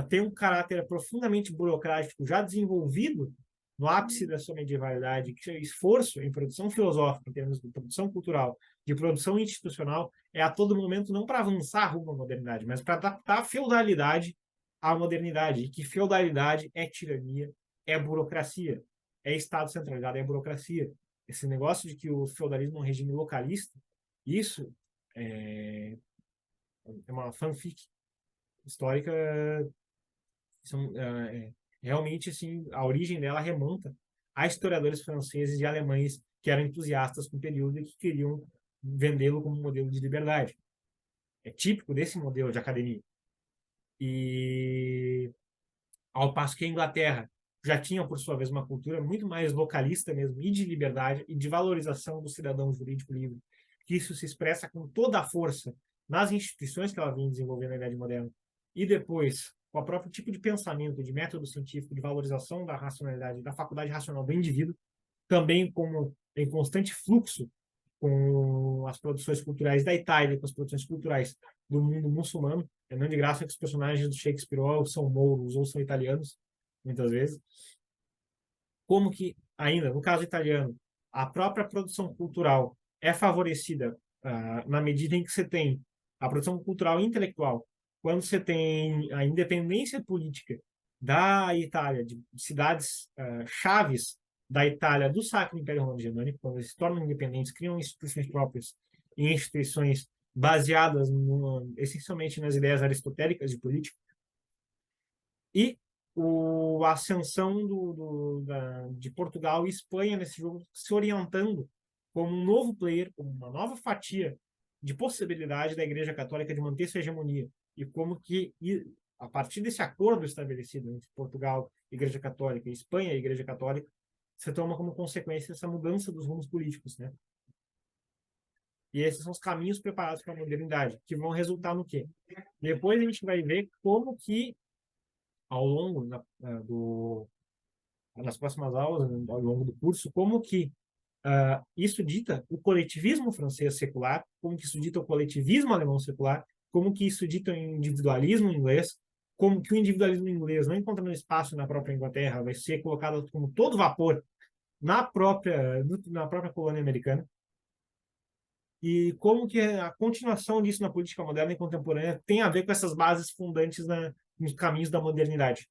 Speaker 2: tem um caráter profundamente burocrático já desenvolvido no ápice da sua medievalidade, que é esforço em produção filosófica, em termos de produção cultural, de produção institucional, é a todo momento não para avançar rumo à modernidade, mas para adaptar a feudalidade à modernidade. E que feudalidade é tirania, é burocracia, é Estado centralizado, é burocracia. Esse negócio de que o feudalismo é um regime localista, isso é uma fanfic histórica. São, realmente, assim, a origem dela remonta a historiadores franceses e alemães que eram entusiastas com o período e que queriam vendê-lo como um modelo de liberdade. É típico desse modelo de academia. E ao passo que a Inglaterra já tinha, por sua vez, uma cultura muito mais localista mesmo, e de liberdade, e de valorização do cidadão jurídico livre, que isso se expressa com toda a força nas instituições que ela vinha desenvolvendo na Idade Moderna, e depois, com o próprio tipo de pensamento, de método científico, de valorização da racionalidade, da faculdade racional do indivíduo, também como em constante fluxo com as produções culturais da Itália, com as produções culturais do mundo muçulmano. É não de graça que os personagens do Shakespeare ou são mouros ou são italianos, muitas vezes. Como que, ainda, no caso italiano, a própria produção cultural é favorecida na medida em que você tem a produção cultural intelectual, quando você tem a independência política da Itália, de cidades chaves da Itália do Sacro Império Romano Germânico, quando eles se tornam independentes, criam instituições próprias e instituições baseadas essencialmente nas ideias aristotélicas de política, e a ascensão de Portugal e Espanha nesse jogo se orientando como um novo player, como uma nova fatia de possibilidade da Igreja Católica de manter sua hegemonia. E como que, a partir desse acordo estabelecido entre Portugal, Igreja Católica, e Espanha, Igreja Católica, você toma como consequência essa mudança dos rumos políticos, né? E esses são os caminhos preparados para a modernidade, que vão resultar no quê? Depois a gente vai ver como que, ao longo nas próximas aulas, ao longo do curso, como que isso dita o coletivismo francês secular, como que isso dita o coletivismo alemão secular, como que isso dita o individualismo inglês, como que o individualismo inglês, não encontrando espaço na própria Inglaterra, vai ser colocado como todo vapor na própria colônia americana, e como que a continuação disso na política moderna e contemporânea tem a ver com essas bases fundantes nos caminhos da modernidade.